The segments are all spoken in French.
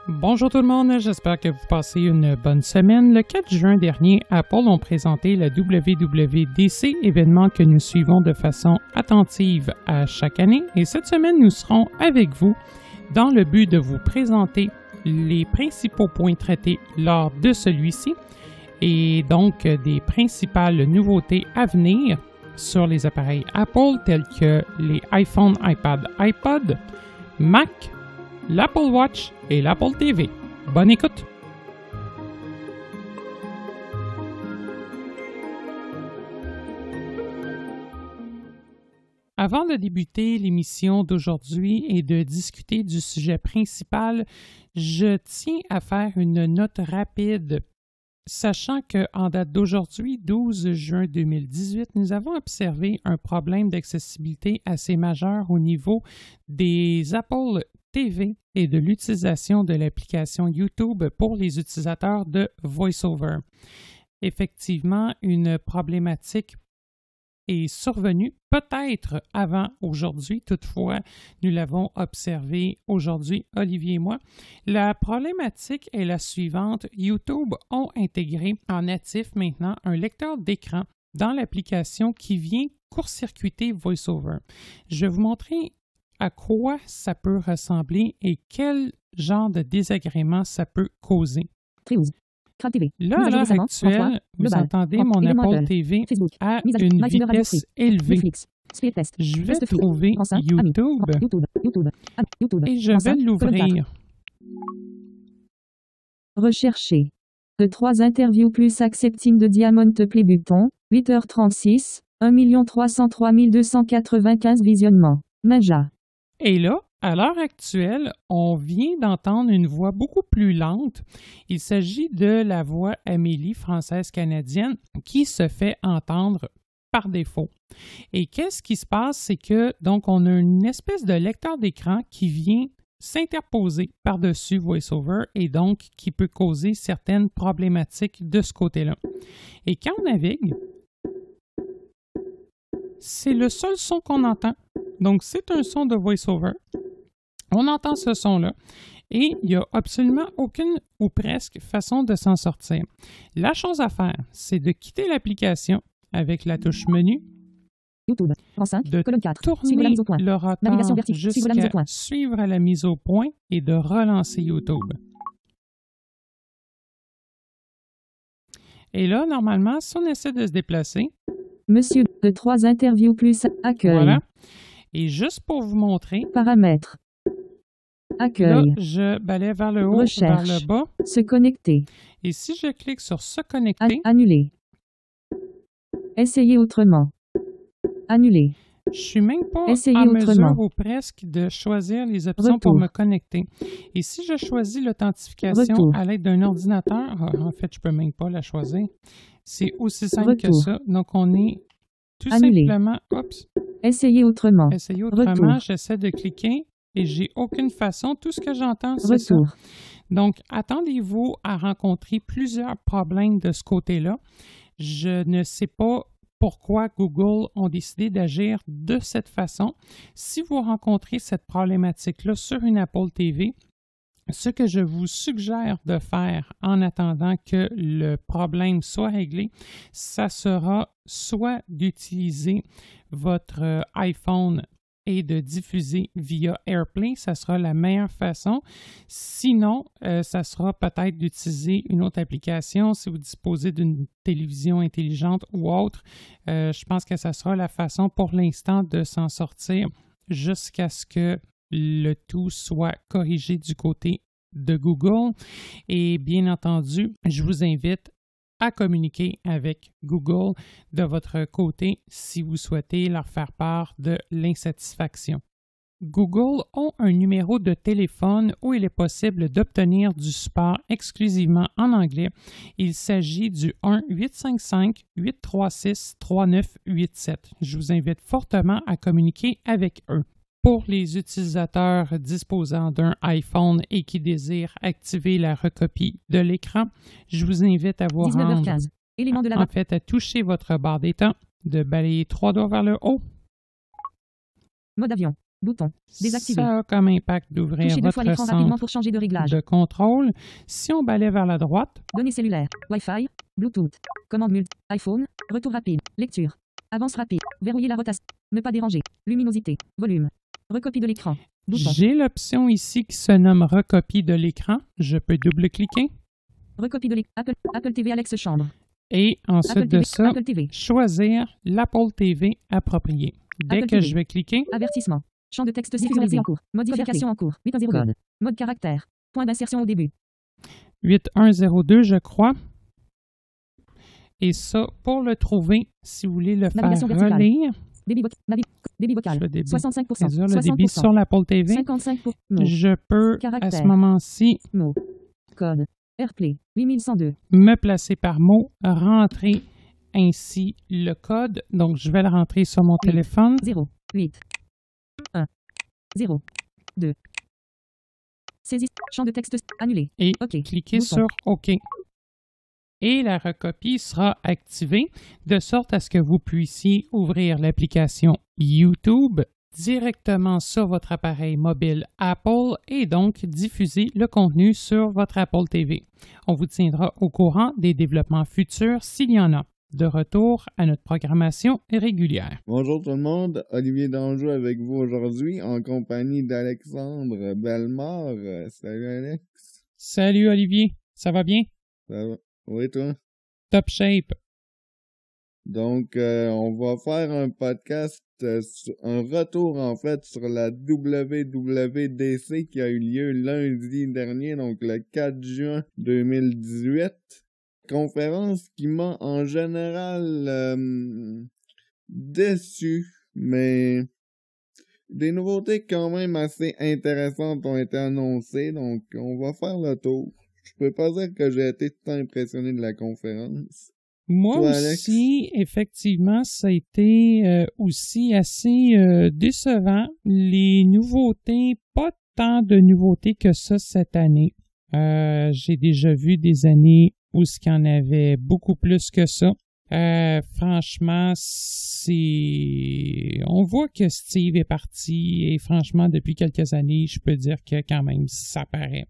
Bonjour tout le monde, j'espère que vous passez une bonne semaine. Le 4 juin dernier, Apple ont présenté la WWDC, événement que nous suivons de façon attentive à chaque année. Et cette semaine, nous serons avec vous dans le but de vous présenter les principaux points traités lors de celui-ci et donc des principales nouveautés à venir sur les appareils Apple tels que les iPhone, iPad, iPod, Mac, l'Apple Watch et l'Apple TV. Bonne écoute! Avant de débuter l'émission d'aujourd'hui et de discuter du sujet principal, je tiens à faire une note rapide. Sachant qu'en date d'aujourd'hui, 12 juin 2018, nous avons observé un problème d'accessibilité assez majeur au niveau des Apple TV et de l'utilisation de l'application YouTube pour les utilisateurs de VoiceOver. Effectivement, une problématique est survenue peut-être avant aujourd'hui, toutefois, nous l'avons observé aujourd'hui, Olivier et moi. La problématique est la suivante. YouTube ont intégré en natif maintenant un lecteur d'écran dans l'application qui vient court-circuiter VoiceOver. Je vais vous montrer à quoi ça peut ressembler et quel genre de désagrément ça peut causer. Là, à l'heure actuelle, vous entendez mon Apple TV à une vitesse élevée. Je vais trouver YouTube et je vais l'ouvrir. Rechercher. De 3 interviews plus accepting de Diamond Play button, 8h36, 1 303 295 visionnements. Maja. Et là, à l'heure actuelle, on vient d'entendre une voix beaucoup plus lente. Il s'agit de la voix Amélie, française-canadienne, qui se fait entendre par défaut. Et qu'est-ce qui se passe? C'est que, donc, on a une espèce de lecteur d'écran qui vient s'interposer par-dessus VoiceOver et donc qui peut causer certaines problématiques de ce côté-là. Et quand on navigue, c'est le seul son qu'on entend. Donc, c'est un son de VoiceOver. On entend ce son-là et il n'y a absolument aucune ou presque façon de s'en sortir. La chose à faire, c'est de quitter l'application avec la touche menu, YouTube. En 5, de colonne 4. tourner le rotor jusqu'à jusqu'à suivre à la mise au point et de relancer YouTube. Et là, normalement, si on essaie de se déplacer, Monsieur, de 3 interviews plus accueil. voilà. Et juste pour vous montrer, Paramètres. là, Accueil. je balaie vers le haut, Recherche. vers le bas. Se connecter. Et si je clique sur « Se connecter », Annuler. Essayer autrement. Annuler. je ne suis même pas Essayez en mesure autrement. ou presque de choisir les options pour Retour. me connecter. Et si je choisis l'authentification Retour. à l'aide d'un ordinateur, en fait, je ne peux même pas la choisir. C'est aussi simple que Retour. ça. Donc, on est tout Annuler. simplement, oups, Essayer autrement. essayer autrement. Retour. J'essaie de cliquer et j'ai aucune façon. Tout ce que j'entends, c'est ça. Retour. Donc, attendez-vous à rencontrer plusieurs problèmes de ce côté-là. Je ne sais pas pourquoi Google ont décidé d'agir de cette façon. Si vous rencontrez cette problématique-là sur une Apple TV, ce que je vous suggère de faire en attendant que le problème soit réglé, ça sera soit d'utiliser votre iPhone et de diffuser via AirPlay, ça sera la meilleure façon. Sinon, ça sera peut-être d'utiliser une autre application si vous disposez d'une télévision intelligente ou autre. Je pense que ça sera la façon pour l'instant de s'en sortir jusqu'à ce que le tout soit corrigé du côté de Google. Et bien entendu, je vous invite à communiquer avec Google de votre côté si vous souhaitez leur faire part de l'insatisfaction. Google ont un numéro de téléphone où il est possible d'obtenir du support exclusivement en anglais. Il s'agit du 1-855-836-3987. Je vous invite fortement à communiquer avec eux. Pour les utilisateurs disposant d'un iPhone et qui désirent activer la recopie de l'écran, je vous invite à vous rendre, 19h15. Élément de la en fait, à toucher votre barre d'état, de balayer 3 doigts vers le haut. Mode avion. Bouton. Désactivé. Ça a comme impact d'ouvrir Touchez 2 fois votre l'écran rapidement centre pour changer de réglage. de contrôle. Si on balaie vers la droite, Données cellulaires. Wi-Fi. Bluetooth. Commande multi. iPhone. Retour rapide. Lecture. Avance rapide. Verrouiller la rotation. Ne pas déranger. Luminosité. Volume. Recopie de l'écran. Bouton. j'ai l'option ici qui se nomme Recopie de l'écran. Je peux double-cliquer Recopie de l'écran. Apple TV Alex Chambre. et ensuite Apple de TV. ça, Apple TV. choisir l'Apple TV approprié. Dès Apple que TV. je vais cliquer, Avertissement. Champ de texte sécurisé en cours. Modification en cours. 8.0. Code. Mode caractère. Point d'insertion au début. 8102, je crois. Et ça, pour le trouver, si vous voulez le faire Navigation verticale. relire, Débit vocal. le débit, 65%. c'est-à-dire le débit 60%. sur l'Apple TV, 55%. Mots. je peux, à Caractère. ce moment-ci, Mots. Code. AirPlay. 8102. me placer par mot, rentrer ainsi le code. Donc, je vais le rentrer sur mon Oui. téléphone. 0. 8. 1. 0. 2. Saisie. Champ de texte. Annulé. Et OK. cliquez Bouton. sur OK. Et la recopie sera activée de sorte à ce que vous puissiez ouvrir l'application YouTube directement sur votre appareil mobile Apple et donc diffuser le contenu sur votre Apple TV. On vous tiendra au courant des développements futurs s'il y en a. De retour à notre programmation régulière. Bonjour tout le monde, Olivier Danjou avec vous aujourd'hui en compagnie d'Alexandre Bellemare. Salut Alex. Salut Olivier, ça va bien? Ça va? Oui toi? Top shape. Donc on va faire un podcast, un retour en fait sur la WWDC qui a eu lieu lundi dernier, donc le 4 juin 2018. Conférence qui m'a en général déçu, mais des nouveautés quand même assez intéressantes ont été annoncées, donc on va faire le tour. Je peux pas dire que j'ai été tout impressionné de la conférence. Moi Toi, aussi, effectivement, ça a été aussi assez décevant. Les nouveautés, pas tant de nouveautés que ça cette année. J'ai déjà vu des années où ce qu'il y en avait beaucoup plus que ça. Franchement, on voit que Steve est parti et franchement, depuis quelques années, je peux dire que quand même, ça paraît.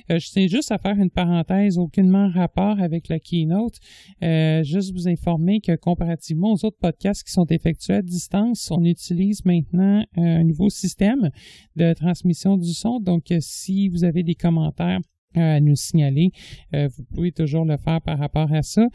Je tiens juste à faire une parenthèse, aucunement rapport avec la keynote. Juste vous informer que comparativement aux autres podcasts qui sont effectués à distance, on utilise maintenant un nouveau système de transmission du son. Donc, si vous avez des commentaires à nous signaler, vous pouvez toujours le faire par rapport à ça.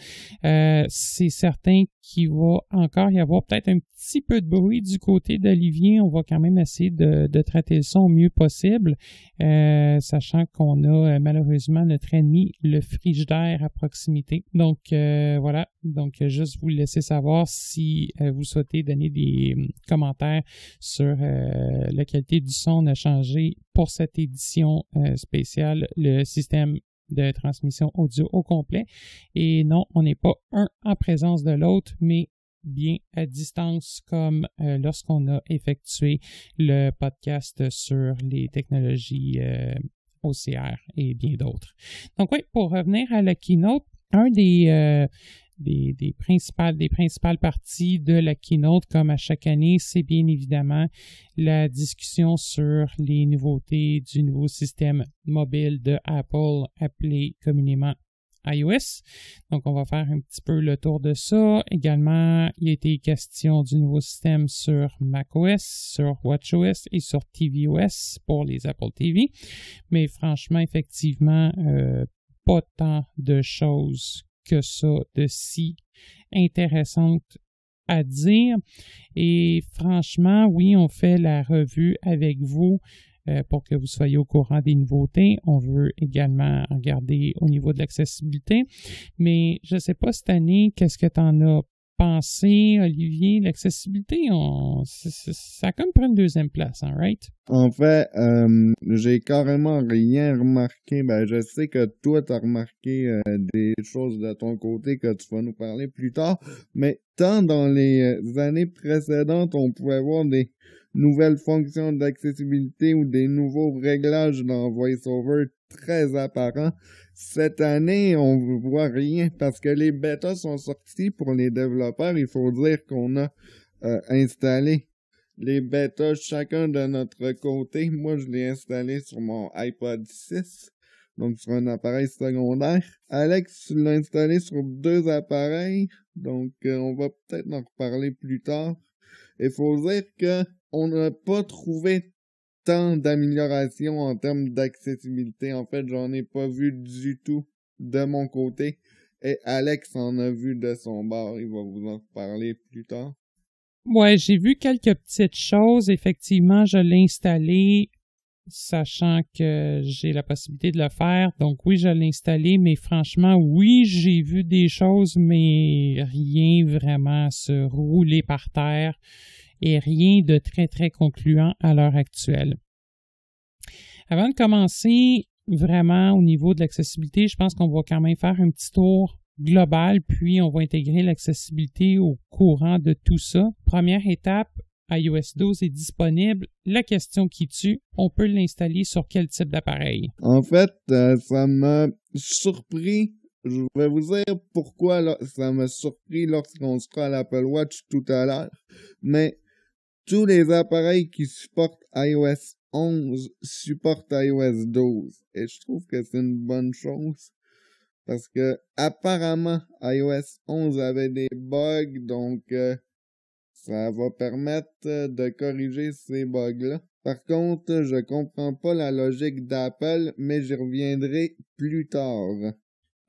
C'est certain qu'il va encore y avoir peut-être un petit peu de bruit du côté d'Olivier. On va quand même essayer de traiter le son au mieux possible, sachant qu'on a malheureusement notre ennemi, le frigidaire à proximité. Donc voilà, donc juste vous laisser savoir si vous souhaitez donner des commentaires sur la qualité du son. On a changé pour cette édition spéciale le système de transmission audio au complet. Et non, on n'est pas un en présence de l'autre, mais bien à distance comme lorsqu'on a effectué le podcast sur les technologies OCR et bien d'autres. Donc oui, pour revenir à la keynote, un des principales parties de la keynote, comme à chaque année, c'est bien évidemment la discussion sur les nouveautés du nouveau système mobile de Apple appelé communément iOS. Donc, on va faire un petit peu le tour de ça. Également, il a été question du nouveau système sur macOS, sur watchOS et sur tvOS pour les Apple TV. Mais franchement, effectivement, pas tant de choses que ça de si intéressante à dire. Et franchement, oui, on fait la revue avec vous pour que vous soyez au courant des nouveautés. On veut également regarder au niveau de l'accessibilité. Mais je ne sais pas cette année, qu'est-ce que tu en as pensé, Olivier? L'accessibilité, ça a comme pris une deuxième place, hein, right? En fait, j'ai carrément rien remarqué. Ben, je sais que toi, t'as remarqué des choses de ton côté que tu vas nous parler plus tard. Mais tant dans les années précédentes, on pouvait voir des nouvelles fonctions d'accessibilité ou des nouveaux réglages dans VoiceOver très apparents. Cette année, on ne voit rien parce que les bêtas sont sortis pour les développeurs. Il faut dire qu'on a installé les bêtas chacun de notre côté. Moi, je l'ai installé sur mon iPod 6, donc sur un appareil secondaire. Alex l'a installé sur 2 appareils, donc on va peut-être en reparler plus tard. Il faut dire que on n'a pas trouvé tant d'améliorations en termes d'accessibilité. En fait, j'en ai pas vu du tout de mon côté. Et Alex en a vu de son bord. Il va vous en reparler plus tard. Ouais, j'ai vu quelques petites choses. Effectivement, je l'ai installé, sachant que j'ai la possibilité de le faire. Donc oui, je l'ai installé, mais franchement, oui, j'ai vu des choses, mais rien vraiment se rouler par terre et rien de très, très concluant à l'heure actuelle. Avant de commencer vraiment au niveau de l'accessibilité, je pense qu'on va quand même faire un petit tour global, puis on va intégrer l'accessibilité au courant de tout ça. Première étape, iOS 12 est disponible. La question qui tue, on peut l'installer sur quel type d'appareil? En fait, ça m'a surpris. Je vais vous dire pourquoi ça m'a surpris lorsqu'on sera à l'Apple Watch tout à l'heure. Mais tous les appareils qui supportent iOS 11 supportent iOS 12. Et je trouve que c'est une bonne chose. Parce que apparemment iOS 11 avait des bugs, donc ça va permettre de corriger ces bugs-là. Par contre, je comprends pas la logique d'Apple, mais j'y reviendrai plus tard.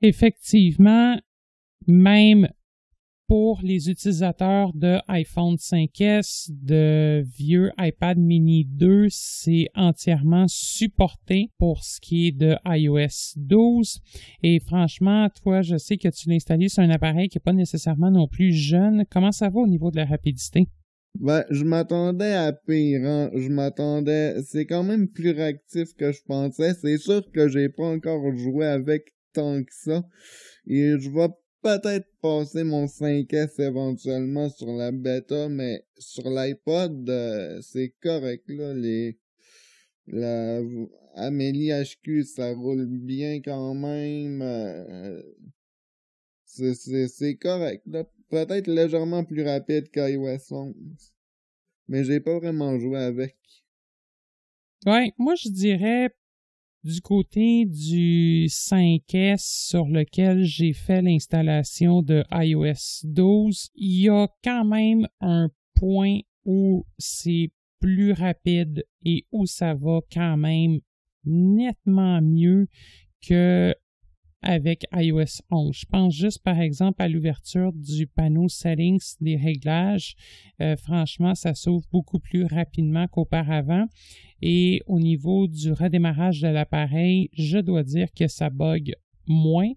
Effectivement, même pour les utilisateurs de iPhone 5S, de vieux iPad mini 2, c'est entièrement supporté pour ce qui est de iOS 12. Et franchement, toi, je sais que tu l'as installé sur un appareil qui n'est pas nécessairement non plus jeune. Comment ça va au niveau de la rapidité? Ben, je m'attendais à pire, hein. C'est quand même plus réactif que je pensais. C'est sûr que j'ai pas encore joué avec tant que ça. Et je vais peut-être passer mon 5S éventuellement sur la bêta, mais sur l'iPod, c'est correct, là. La Amélie HQ, ça roule bien quand même. C'est correct, là. Peut-être légèrement plus rapide qu'iOS 11. Mais j'ai pas vraiment joué avec. Ouais, moi je dirais du côté du 5S sur lequel j'ai fait l'installation de iOS 12, il y a quand même un point où c'est plus rapide et où ça va quand même nettement mieux que avec iOS 11. Je pense juste par exemple à l'ouverture du panneau Settings des réglages. Franchement, ça s'ouvre beaucoup plus rapidement qu'auparavant. Et au niveau du redémarrage de l'appareil, je dois dire que ça bug moins.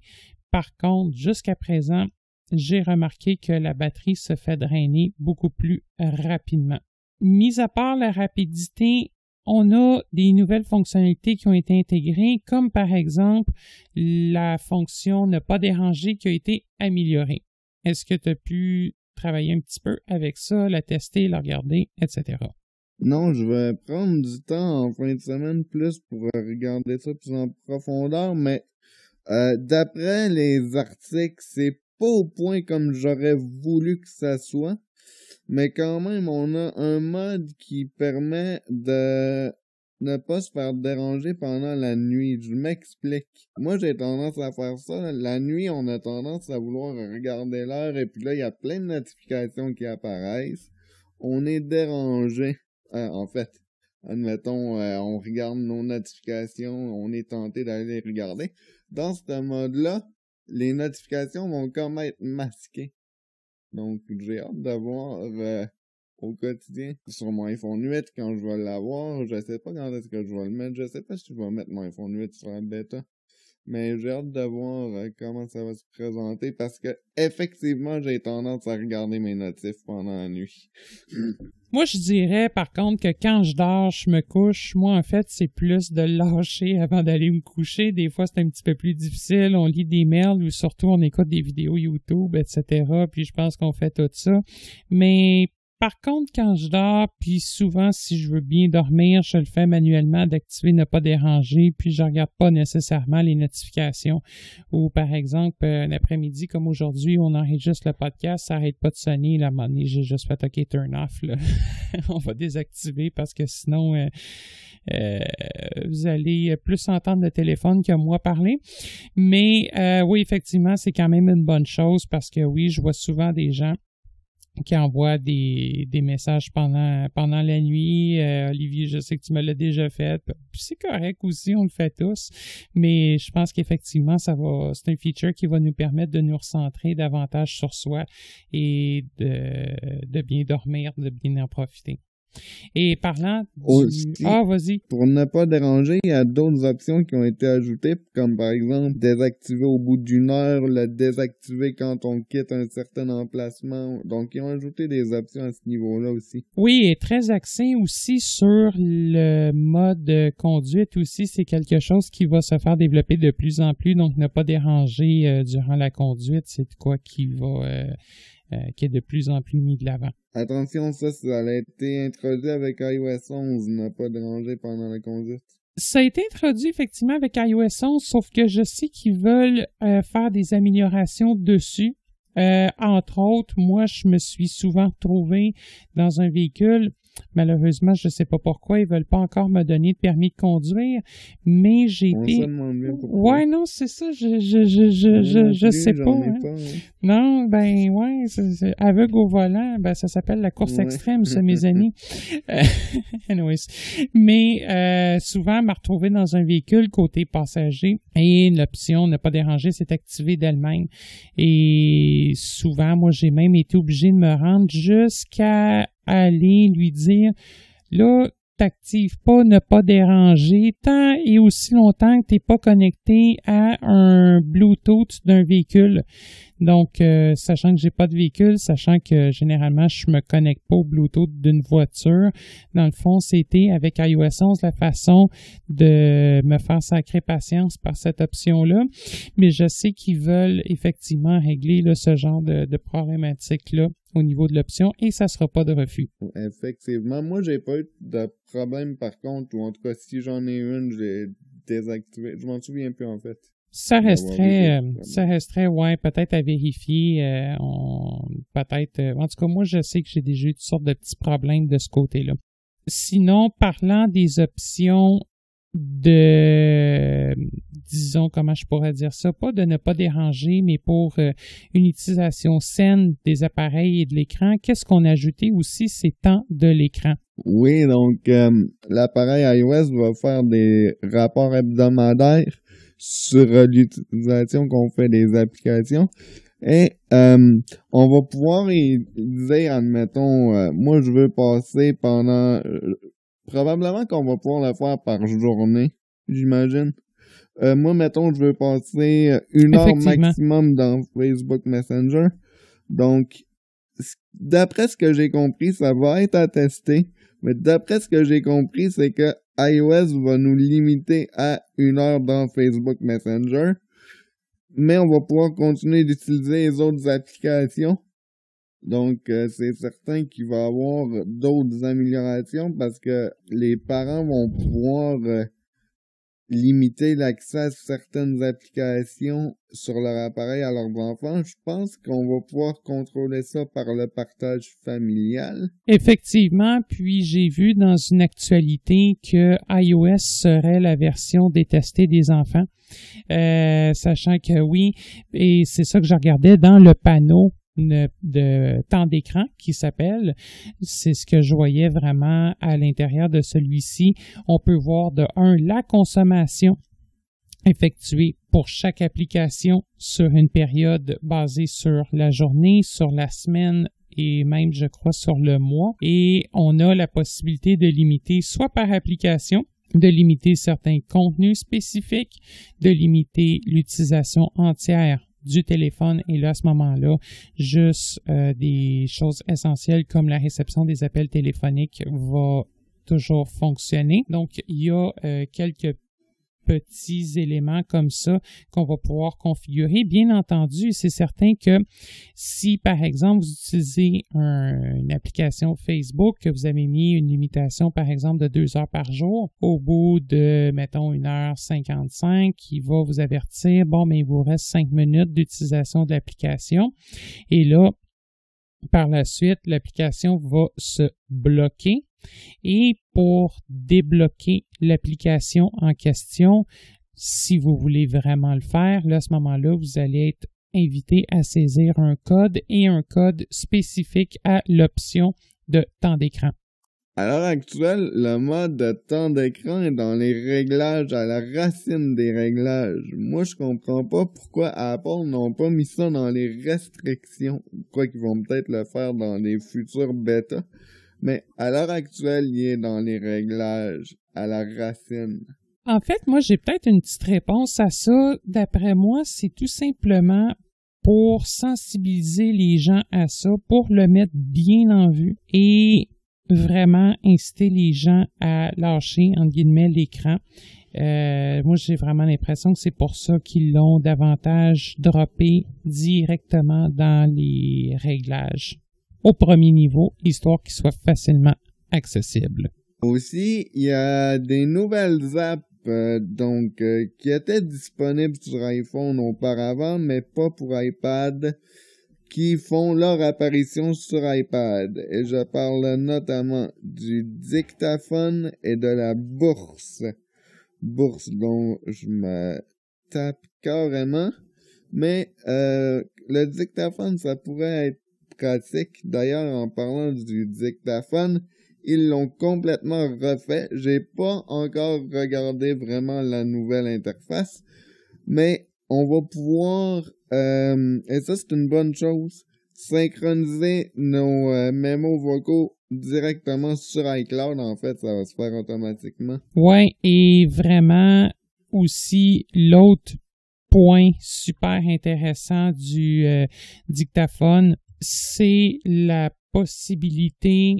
Par contre, jusqu'à présent, j'ai remarqué que la batterie se fait drainer beaucoup plus rapidement. Mis à part la rapidité, on a des nouvelles fonctionnalités qui ont été intégrées, comme par exemple la fonction ne pas déranger qui a été améliorée. Est-ce que tu as pu travailler un petit peu avec ça, la tester, la regarder, etc.? Non, je vais prendre du temps en fin de semaine plus pour regarder ça plus en profondeur, mais d'après les articles, c'est pas au point comme j'aurais voulu que ça soit. Mais quand même, on a un mode qui permet de ne pas se faire déranger pendant la nuit. Je m'explique. Moi, j'ai tendance à faire ça. La nuit, on a tendance à vouloir regarder l'heure et puis là, il y a plein de notifications qui apparaissent. On est dérangé. En fait, admettons, on regarde nos notifications, on est tenté d'aller les regarder. Dans ce mode-là, les notifications vont quand même être masquées. Donc, j'ai hâte de voir au quotidien sur mon iPhone 8 quand je vais l'avoir. Je sais pas quand est-ce que je vais le mettre. Je sais pas si je vais mettre mon iPhone 8 sur la bêta. Mais j'ai hâte de voir comment ça va se présenter parce que effectivement, j'ai tendance à regarder mes notifs pendant la nuit. Moi, je dirais par contre que quand je dors, je me couche. Moi, en fait, c'est plus de lâcher avant d'aller me coucher. Des fois, c'est un petit peu plus difficile. On lit des mails ou surtout on écoute des vidéos YouTube, etc. Puis je pense qu'on fait tout ça. Mais Par contre, quand je dors, puis souvent, si je veux bien dormir, je le fais manuellement d'activer ne pas déranger, puis je regarde pas nécessairement les notifications. Ou par exemple, un après-midi comme aujourd'hui, on enregistre le podcast, ça arrête pas de sonner. Là, à un moment donné, j'ai juste fait OK, turn off. Là. On va désactiver parce que sinon, vous allez plus entendre le téléphone que moi parler. Mais oui, effectivement, c'est quand même une bonne chose parce que oui, je vois souvent des gens qui envoie des messages pendant la nuit. Olivier, je sais que tu me l'as déjà fait. Puis c'est correct aussi, on le fait tous. Mais je pense qu'effectivement, c'est un feature qui va nous permettre de nous recentrer davantage sur soi et de bien dormir, de bien en profiter. Et parlant Aussi, vas-y. Pour ne pas déranger, il y a d'autres options qui ont été ajoutées, comme par exemple désactiver au bout d'une heure, le désactiver quand on quitte un certain emplacement. Donc, ils ont ajouté des options à ce niveau-là aussi. Oui, et très axé aussi sur le mode conduite aussi. C'est quelque chose qui va se faire développer de plus en plus. Donc, ne pas déranger durant la conduite, c'est quoi qui est de plus en plus mis de l'avant. Attention, ça a été introduit avec iOS 11, ne pas déranger pendant la conduite. Ça a été introduit effectivement avec iOS 11, sauf que je sais qu'ils veulent faire des améliorations dessus. Entre autres, moi, je me suis souvent retrouvé dans un véhicule. Malheureusement, je ne sais pas pourquoi ils veulent pas encore me donner de permis de conduire, mais j'ai été... On se demande bien pourquoi. Ouais, non, c'est ça, je sais pas. Hein. Pas, hein. Non, ben ouais, c'est aveugle au volant, ben ça s'appelle la course extrême, ça, mes amis. Anyways. Mais souvent, me retrouver dans un véhicule côté passager et l'option ne pas déranger s'est activée d'elle-même. Et souvent, moi, j'ai même été obligé de me rendre jusqu'à aller lui dire, là, t'actives pas ne pas déranger tant et aussi longtemps que t'es pas connecté à un Bluetooth d'un véhicule. Donc, sachant que j'ai pas de véhicule, sachant que généralement je me connecte pas au Bluetooth d'une voiture, dans le fond, c'était avec iOS 11 la façon de me faire sacrer patience par cette option-là. Mais je sais qu'ils veulent effectivement régler là, ce genre de problématique-là au niveau de l'option et ça sera pas de refus. Effectivement. Moi, j'ai pas eu de problème par contre, ou en tout cas, si j'en ai une, j'ai désactivé. Je m'en souviens plus en fait. Ça resterait, ouais, peut-être à vérifier, peut-être, en tout cas, moi, je sais que j'ai déjà eu toutes sortes de petits problèmes de ce côté-là. Sinon, parlant des options disons, comment je pourrais dire ça, pas de ne pas déranger, mais pour une utilisation saine des appareils et de l'écran, qu'est-ce qu'on a ajouté aussi, c'est temps de l'écran. Oui, donc, l'appareil iOS va faire des rapports hebdomadaires sur l'utilisation qu'on fait des applications. Et on va pouvoir y dire, admettons, moi je veux passer pendant... probablement qu'on va pouvoir le faire par journée, j'imagine. Moi, mettons, je veux passer 1 heure maximum dans Facebook Messenger. Donc, d'après ce que j'ai compris, ça va être à tester. Mais d'après ce que j'ai compris, c'est que iOS va nous limiter à 1 heure dans Facebook Messenger. Mais on va pouvoir continuer d'utiliser les autres applications. Donc, c'est certain qu'il va y avoir d'autres améliorations parce que les parents vont pouvoir limiter l'accès à certaines applications sur leur appareil à leurs enfants. Je pense qu'on va pouvoir contrôler ça par le partage familial. Effectivement, puis j'ai vu dans une actualité que iOS serait la version détestée des enfants, sachant que oui, et c'est ça que je regardais dans le panneau de temps d'écran qui s'appelle. C'est ce que je voyais vraiment à l'intérieur de celui-ci. On peut voir de 1 la consommation effectuée pour chaque application sur une période basée sur la journée, sur la semaine et même, je crois, sur le mois. Et on a la possibilité de limiter soit par application, de limiter certains contenus spécifiques, de limiter l'utilisation entière du téléphone et là, à ce moment-là, juste des choses essentielles comme la réception des appels téléphoniques va toujours fonctionner. Donc, il y a quelques petits éléments comme ça qu'on va pouvoir configurer. Bien entendu, c'est certain que si, par exemple, vous utilisez une application Facebook, que vous avez mis une limitation, par exemple, de 2 heures par jour, au bout de, mettons, 1h55, il va vous avertir, bon, mais il vous reste 5 minutes d'utilisation de l'application. Et là, par la suite, l'application va se bloquer. Et pour débloquer l'application en question, si vous voulez vraiment le faire, là, à ce moment-là, vous allez être invité à saisir un code et un code spécifique à l'option de temps d'écran. À l'heure actuelle, le mode de temps d'écran est dans les réglages, à la racine des réglages. Moi, je comprends pas pourquoi Apple n'ont pas mis ça dans les restrictions. Quoi qu'ils vont peut-être le faire dans les futurs bêtas. Mais à l'heure actuelle, il est dans les réglages, à la racine. En fait, moi, j'ai peut-être une petite réponse à ça. D'après moi, c'est tout simplement pour sensibiliser les gens à ça, pour le mettre bien en vue et vraiment inciter les gens à lâcher, entre guillemets, l'écran. Moi, j'ai vraiment l'impression que c'est pour ça qu'ils l'ont davantage droppé directement dans les réglages au premier niveau, histoire qu'il soit facilement accessible. Aussi, il y a des nouvelles apps qui étaient disponibles sur iPhone auparavant, mais pas pour iPad, qui font leur apparition sur iPad. Et je parle notamment du dictaphone et de la bourse. Bourse dont je me tape carrément. Mais le dictaphone, ça pourrait être pratique. D'ailleurs, en parlant du dictaphone, ils l'ont complètement refait. J'ai pas encore regardé vraiment la nouvelle interface, mais on va pouvoir, et ça c'est une bonne chose, synchroniser nos mémos vocaux directement sur iCloud. En fait, ça va se faire automatiquement. Ouais, et vraiment aussi l'autre point super intéressant du dictaphone, c'est la possibilité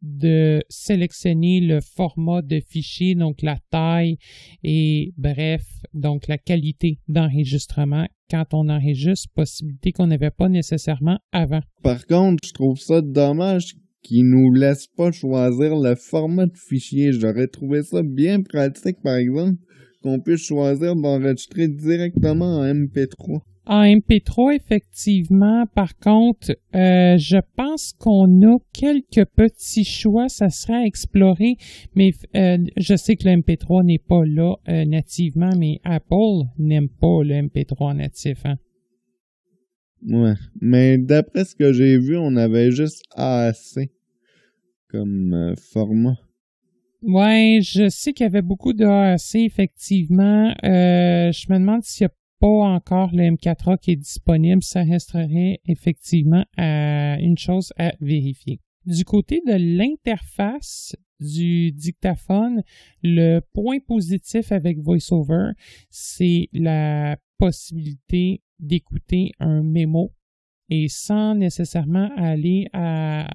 de sélectionner le format de fichier, donc la taille et bref, donc la qualité d'enregistrement quand on enregistre, possibilité qu'on n'avait pas nécessairement avant. Par contre, je trouve ça dommage qu'ils nous laissent pas choisir le format de fichier. J'aurais trouvé ça bien pratique, par exemple, qu'on puisse choisir d'enregistrer directement en MP3. En MP3, effectivement, par contre, je pense qu'on a quelques petits choix, ça serait à explorer, mais je sais que le MP3 n'est pas là nativement, mais Apple n'aime pas le MP3 natif. Hein? Ouais, mais d'après ce que j'ai vu, on avait juste AAC comme format. Ouais, je sais qu'il y avait beaucoup de AAC, effectivement. Je me demande s'il y a pas encore le M4A qui est disponible, ça resterait effectivement une chose à vérifier. Du côté de l'interface du dictaphone, le point positif avec VoiceOver, c'est la possibilité d'écouter un mémo et sans nécessairement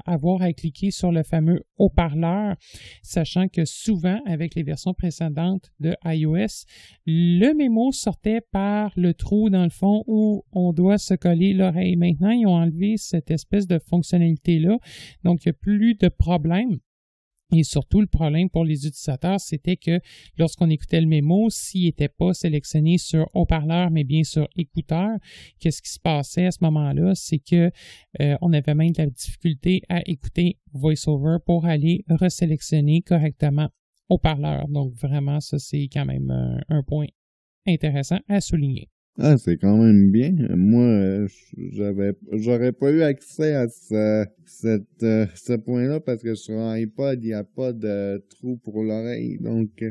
avoir à cliquer sur le fameux haut-parleur, sachant que souvent, avec les versions précédentes de iOS, le mémo sortait par le trou dans le fond où on doit se coller l'oreille. Maintenant, ils ont enlevé cette espèce de fonctionnalité-là, donc il n'y a plus de problème. Et surtout, le problème pour les utilisateurs, c'était que lorsqu'on écoutait le mémo, s'il n'était pas sélectionné sur haut-parleur, mais bien sur écouteur, qu'est-ce qui se passait à ce moment-là? C'est que on avait même de la difficulté à écouter VoiceOver pour aller resélectionner correctement haut-parleur. Donc, vraiment, ça, c'est quand même un point intéressant à souligner. Ah, c'est quand même bien. Moi, j'aurais pas eu accès à ce point-là parce que sur iPod, il n'y a pas de trou pour l'oreille. Donc,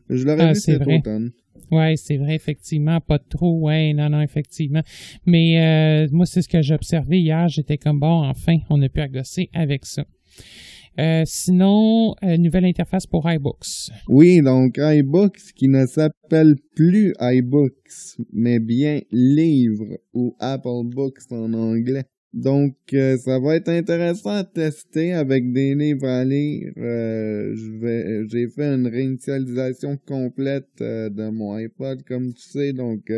je l'aurais vu cet automne. Ouais, c'est vrai, effectivement. Pas de trou. Ouais, non, effectivement. Mais moi, c'est ce que j'ai observé hier. J'étais comme, bon, enfin, on a pu agosser avec ça. Sinon, nouvelle interface pour iBooks. Oui, donc iBooks qui ne s'appelle plus iBooks, mais bien Livre ou Apple Books en anglais. Donc, ça va être intéressant à tester avec des livres à lire. J'ai fait une réinitialisation complète de mon iPod, comme tu sais. Donc,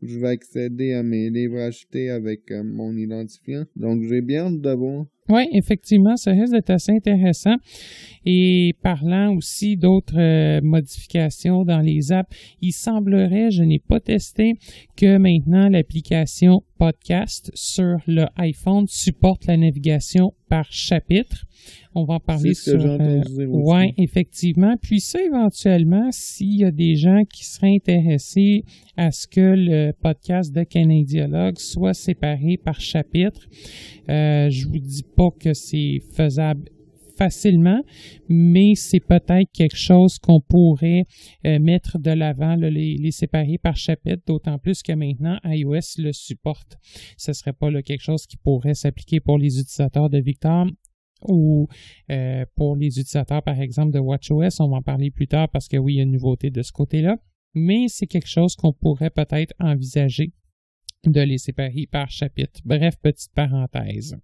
je vais accéder à mes livres achetés avec mon identifiant. Donc, j'ai bien hâte de voir. Oui, effectivement, ça risque d'être assez intéressant. Et parlant aussi d'autres modifications dans les apps, il semblerait, je n'ai pas testé, que maintenant l'application Podcast sur le iPhone supporte la navigation par chapitre. On va en parler C'est ce que sur... j'ai entendu dire aussi. Oui, effectivement. Puis ça, éventuellement, s'il y a des gens qui seraient intéressés à ce que le podcast de Canadiologue soit séparé par chapitre, je vous dis pas que c'est faisable facilement, mais c'est peut-être quelque chose qu'on pourrait mettre de l'avant, là, les séparer par chapitre, d'autant plus que maintenant iOS le supporte. Ce serait pas là, quelque chose qui pourrait s'appliquer pour les utilisateurs de Victor ou pour les utilisateurs, par exemple, de WatchOS. On va en parler plus tard parce que oui, il y a une nouveauté de ce côté-là, mais c'est quelque chose qu'on pourrait peut-être envisager de les séparer par chapitre. Bref, petite parenthèse.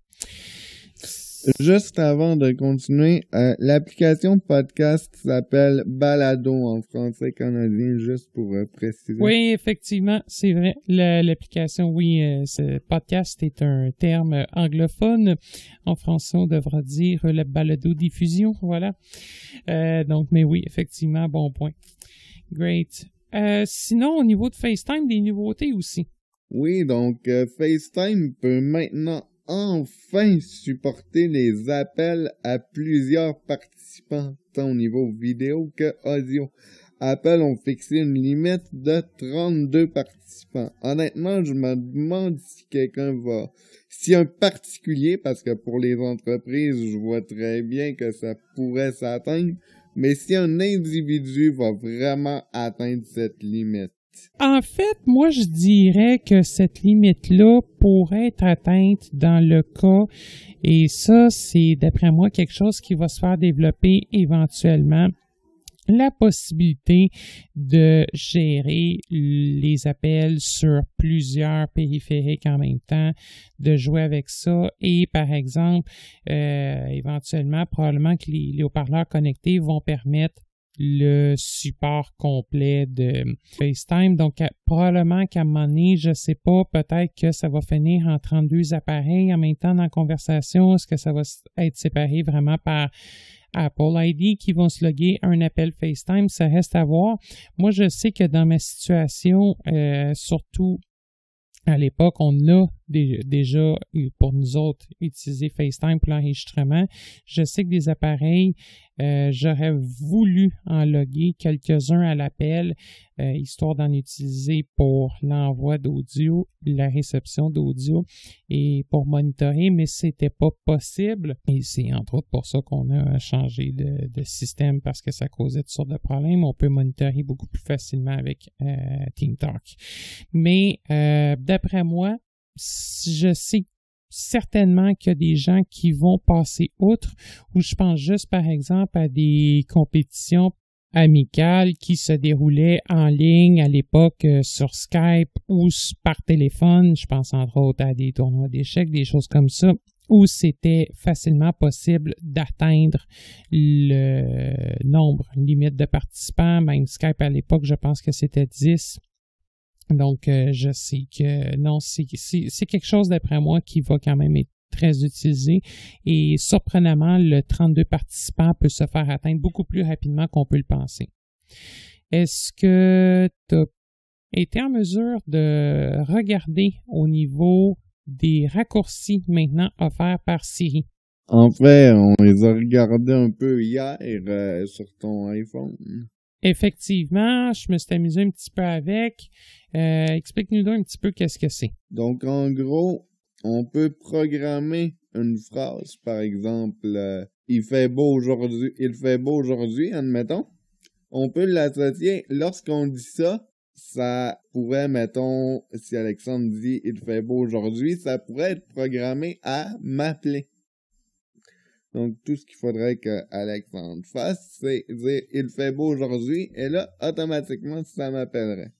Juste avant de continuer, l'application podcast s'appelle Balado en français canadien, juste pour préciser. Oui, effectivement, c'est vrai. L'application, oui, ce podcast est un terme anglophone. En français, on devra dire la balado-diffusion, voilà. Donc, mais oui, effectivement, bon point. Great. Sinon, au niveau de FaceTime, des nouveautés aussi. Oui, donc FaceTime peut maintenant enfin supporter les appels à plusieurs participants, tant au niveau vidéo que audio. Apple ont fixé une limite de 32 participants. Honnêtement, je me demande si un particulier, parce que pour les entreprises, je vois très bien que ça pourrait s'atteindre, mais si un individu va vraiment atteindre cette limite. En fait, moi, je dirais que cette limite-là pourrait être atteinte dans le cas, et ça, c'est d'après moi quelque chose qui va se faire développer éventuellement, la possibilité de gérer les appels sur plusieurs périphériques en même temps, de jouer avec ça et, par exemple, éventuellement, probablement que les haut-parleurs connectés vont permettre le support complet de FaceTime. Donc, probablement qu'à un moment donné, je sais pas, peut-être que ça va finir en 32 appareils en même temps dans la conversation. Est-ce que ça va être séparé vraiment par Apple ID qui vont se loguer un appel FaceTime? Ça reste à voir. Moi, je sais que dans ma situation, surtout à l'époque, on a déjà, pour nous autres, utilisé FaceTime pour l'enregistrement. Je sais que des appareils, j'aurais voulu en loguer quelques-uns à l'appel, histoire d'en utiliser pour l'envoi d'audio, la réception d'audio et pour monitorer, mais c'était pas possible. Et c'est entre autres pour ça qu'on a changé de système parce que ça causait toutes sortes de problèmes. On peut monitorer beaucoup plus facilement avec TeamTalk. Mais d'après moi, je sais certainement qu'il y a des gens qui vont passer outre, ou je pense juste par exemple à des compétitions amicales qui se déroulaient en ligne à l'époque sur Skype ou par téléphone. Je pense entre autres à des tournois d'échecs, des choses comme ça, où c'était facilement possible d'atteindre le nombre limite de participants. Même Skype à l'époque, je pense que c'était 10. Donc, je sais que non, c'est quelque chose d'après moi qui va quand même être très utilisé et surprenamment, le 32 participants peut se faire atteindre beaucoup plus rapidement qu'on peut le penser. Est-ce que tu as été en mesure de regarder au niveau des raccourcis maintenant offerts par Siri? En fait, on les a regardés un peu hier sur ton iPhone. Effectivement, je me suis amusé un petit peu avec. Explique-nous donc un petit peu qu'est-ce que c'est. Donc, en gros, on peut programmer une phrase, par exemple, il fait beau aujourd'hui, admettons. On peut l'associer, lorsqu'on dit ça, ça pourrait, mettons, si Alexandre dit il fait beau aujourd'hui, ça pourrait être programmé à m'appeler. Donc, tout ce qu'il faudrait que Alexandre fasse, c'est dire « il fait beau aujourd'hui » et là, automatiquement, ça m'appellerait.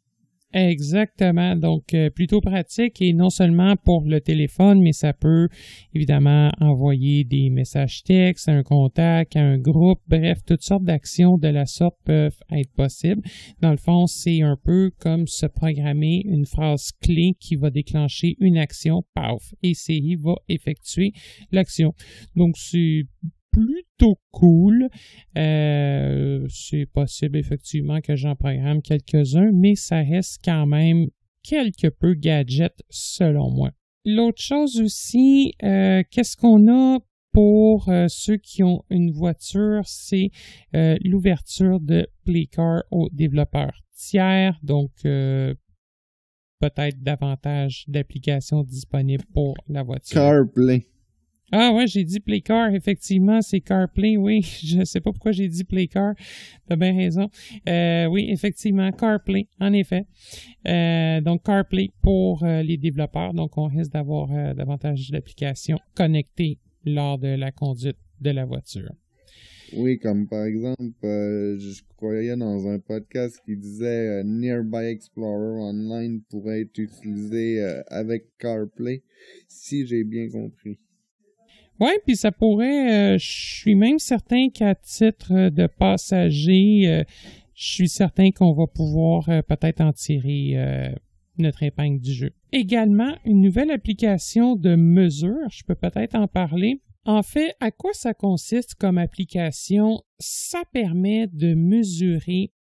Exactement. Donc, plutôt pratique et non seulement pour le téléphone, mais ça peut évidemment envoyer des messages textes à un contact, à un groupe. Bref, toutes sortes d'actions de la sorte peuvent être possibles. Dans le fond, c'est un peu comme se programmer une phrase clé qui va déclencher une action, paf, et CI va effectuer l'action. Donc, c'est plutôt cool. C'est possible effectivement que j'en programme quelques-uns, mais ça reste quand même quelque peu gadget selon moi. L'autre chose aussi, qu'est-ce qu'on a pour ceux qui ont une voiture, c'est l'ouverture de PlayCar aux développeurs tiers, donc peut-être davantage d'applications disponibles pour la voiture. CarPlay. Ah ouais, j'ai dit PlayCar, effectivement, c'est CarPlay, oui. Je sais pas pourquoi j'ai dit PlayCar, t'as bien raison. Oui, effectivement, CarPlay, en effet. Donc CarPlay pour les développeurs, donc on risque d'avoir davantage d'applications connectées lors de la conduite de la voiture. Oui, comme par exemple, je croyais dans un podcast qui disait Nearby Explorer Online pourrait être utilisé avec CarPlay, si j'ai bien compris. Oui, puis ça pourrait, je suis même certain qu'à titre de passager, je suis certain qu'on va pouvoir peut-être en tirer notre épingle du jeu. Également, une nouvelle application de mesure, je peux peut-être en parler. En fait, à quoi ça consiste comme application? Ça permet de mesurer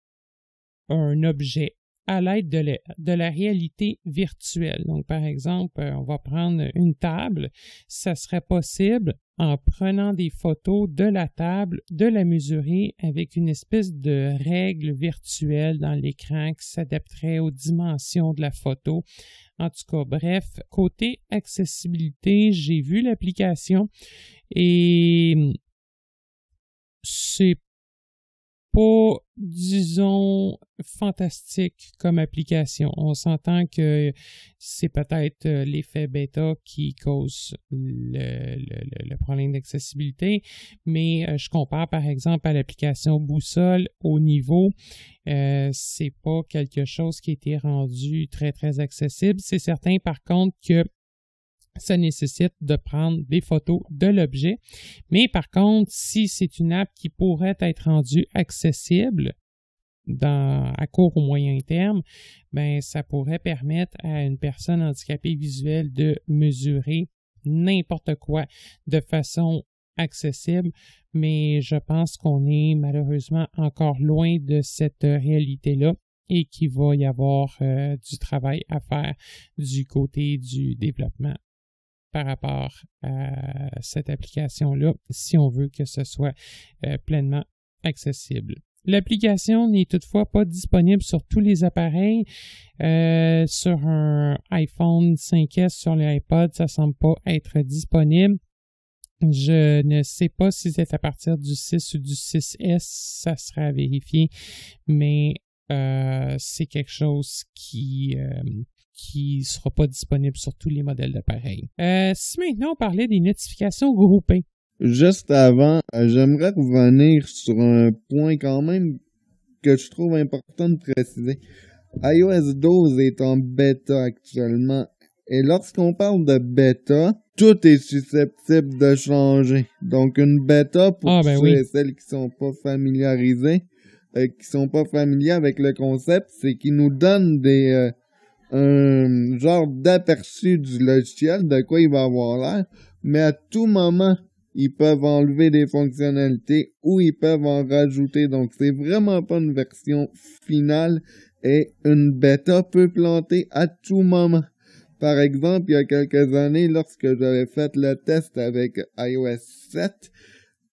un objet à l'aide de la réalité virtuelle. Donc, par exemple, on va prendre une table. Ça serait possible, en prenant des photos de la table, de la mesurer avec une espèce de règle virtuelle dans l'écran qui s'adapterait aux dimensions de la photo. En tout cas, bref, côté accessibilité, j'ai vu l'application et c'est pas, disons, fantastique comme application. On s'entend que c'est peut-être l'effet bêta qui cause le problème d'accessibilité, mais je compare par exemple à l'application Boussole au niveau. C'est pas quelque chose qui a été rendu très, très accessible. C'est certain par contre que ça nécessite de prendre des photos de l'objet. Mais par contre, si c'est une app qui pourrait être rendue accessible à court ou moyen terme, ben ça pourrait permettre à une personne handicapée visuelle de mesurer n'importe quoi de façon accessible. Mais je pense qu'on est malheureusement encore loin de cette réalité-là et qu'il va y avoir du travail à faire du côté du développement par rapport à cette application-là, si on veut que ce soit pleinement accessible. L'application n'est toutefois pas disponible sur tous les appareils. Sur un iPhone 5S, sur l'iPod, ça semble pas être disponible. Je ne sais pas si c'est à partir du 6 ou du 6S, ça sera à vérifier, mais c'est quelque chose qui sera pas disponible sur tous les modèles d'appareils. Si maintenant on parlait des notifications groupées. Juste avant, j'aimerais revenir sur un point quand même que je trouve important de préciser. iOS 12 est en bêta actuellement. Et lorsqu'on parle de bêta, tout est susceptible de changer. Donc une bêta, pour ceux et celles qui sont pas familiarisés, qui sont pas familiers avec le concept, c'est qu'il nous donne un genre d'aperçu du logiciel, de quoi il va avoir l'air, mais à tout moment, ils peuvent enlever des fonctionnalités ou ils peuvent en rajouter. Donc, c'est vraiment pas une version finale et une bêta peut planter à tout moment. Par exemple, il y a quelques années, lorsque j'avais fait le test avec iOS 7,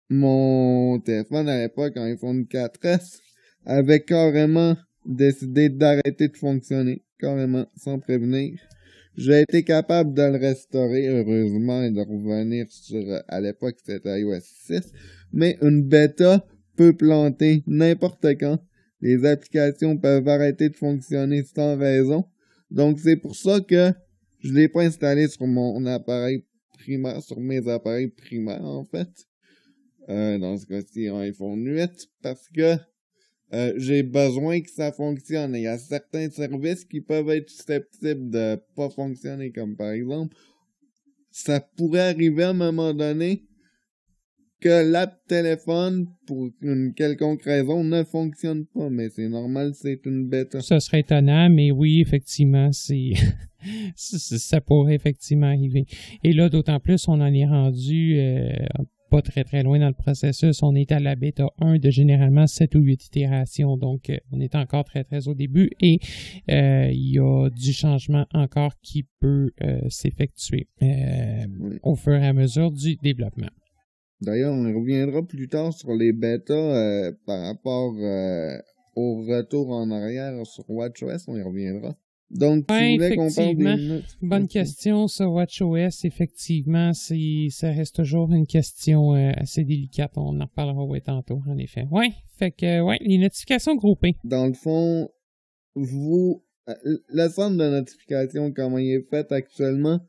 mon téléphone à l'époque, un iPhone 4S, avait carrément décidé d'arrêter de fonctionner, carrément, sans prévenir. J'ai été capable de le restaurer, heureusement, et de revenir sur, à l'époque, c'était iOS 6, mais une bêta peut planter n'importe quand. Les applications peuvent arrêter de fonctionner sans raison. Donc, c'est pour ça que je l'ai pas installé sur mon appareil primaire, sur mes appareils primaires, en fait. Dans ce cas-ci, un iPhone 8, parce que j'ai besoin que ça fonctionne. Il y a certains services qui peuvent être susceptibles de pas fonctionner, comme par exemple, ça pourrait arriver à un moment donné que l'app téléphone, pour une quelconque raison, ne fonctionne pas, mais c'est normal, c'est une bêta. Ça serait étonnant, mais oui, effectivement, ça pourrait effectivement arriver. Et là, d'autant plus, on en est rendu pas très très loin dans le processus. On est à la bêta 1 de généralement 7 ou 8 itérations, donc on est encore très très au début et il y a du changement encore qui peut s'effectuer au fur et à mesure du développement. D'ailleurs, on reviendra plus tard sur les bêtas par rapport au retour en arrière sur WatchOS, on y reviendra. Donc, tu voulais qu'on parle des notifications? Bonne question, ça, WatchOS, effectivement, ça reste toujours une question assez délicate. On en reparlera tantôt, en effet. Ouais, fait que, les notifications groupées. Dans le fond, le centre de notification, comment il est fait actuellement,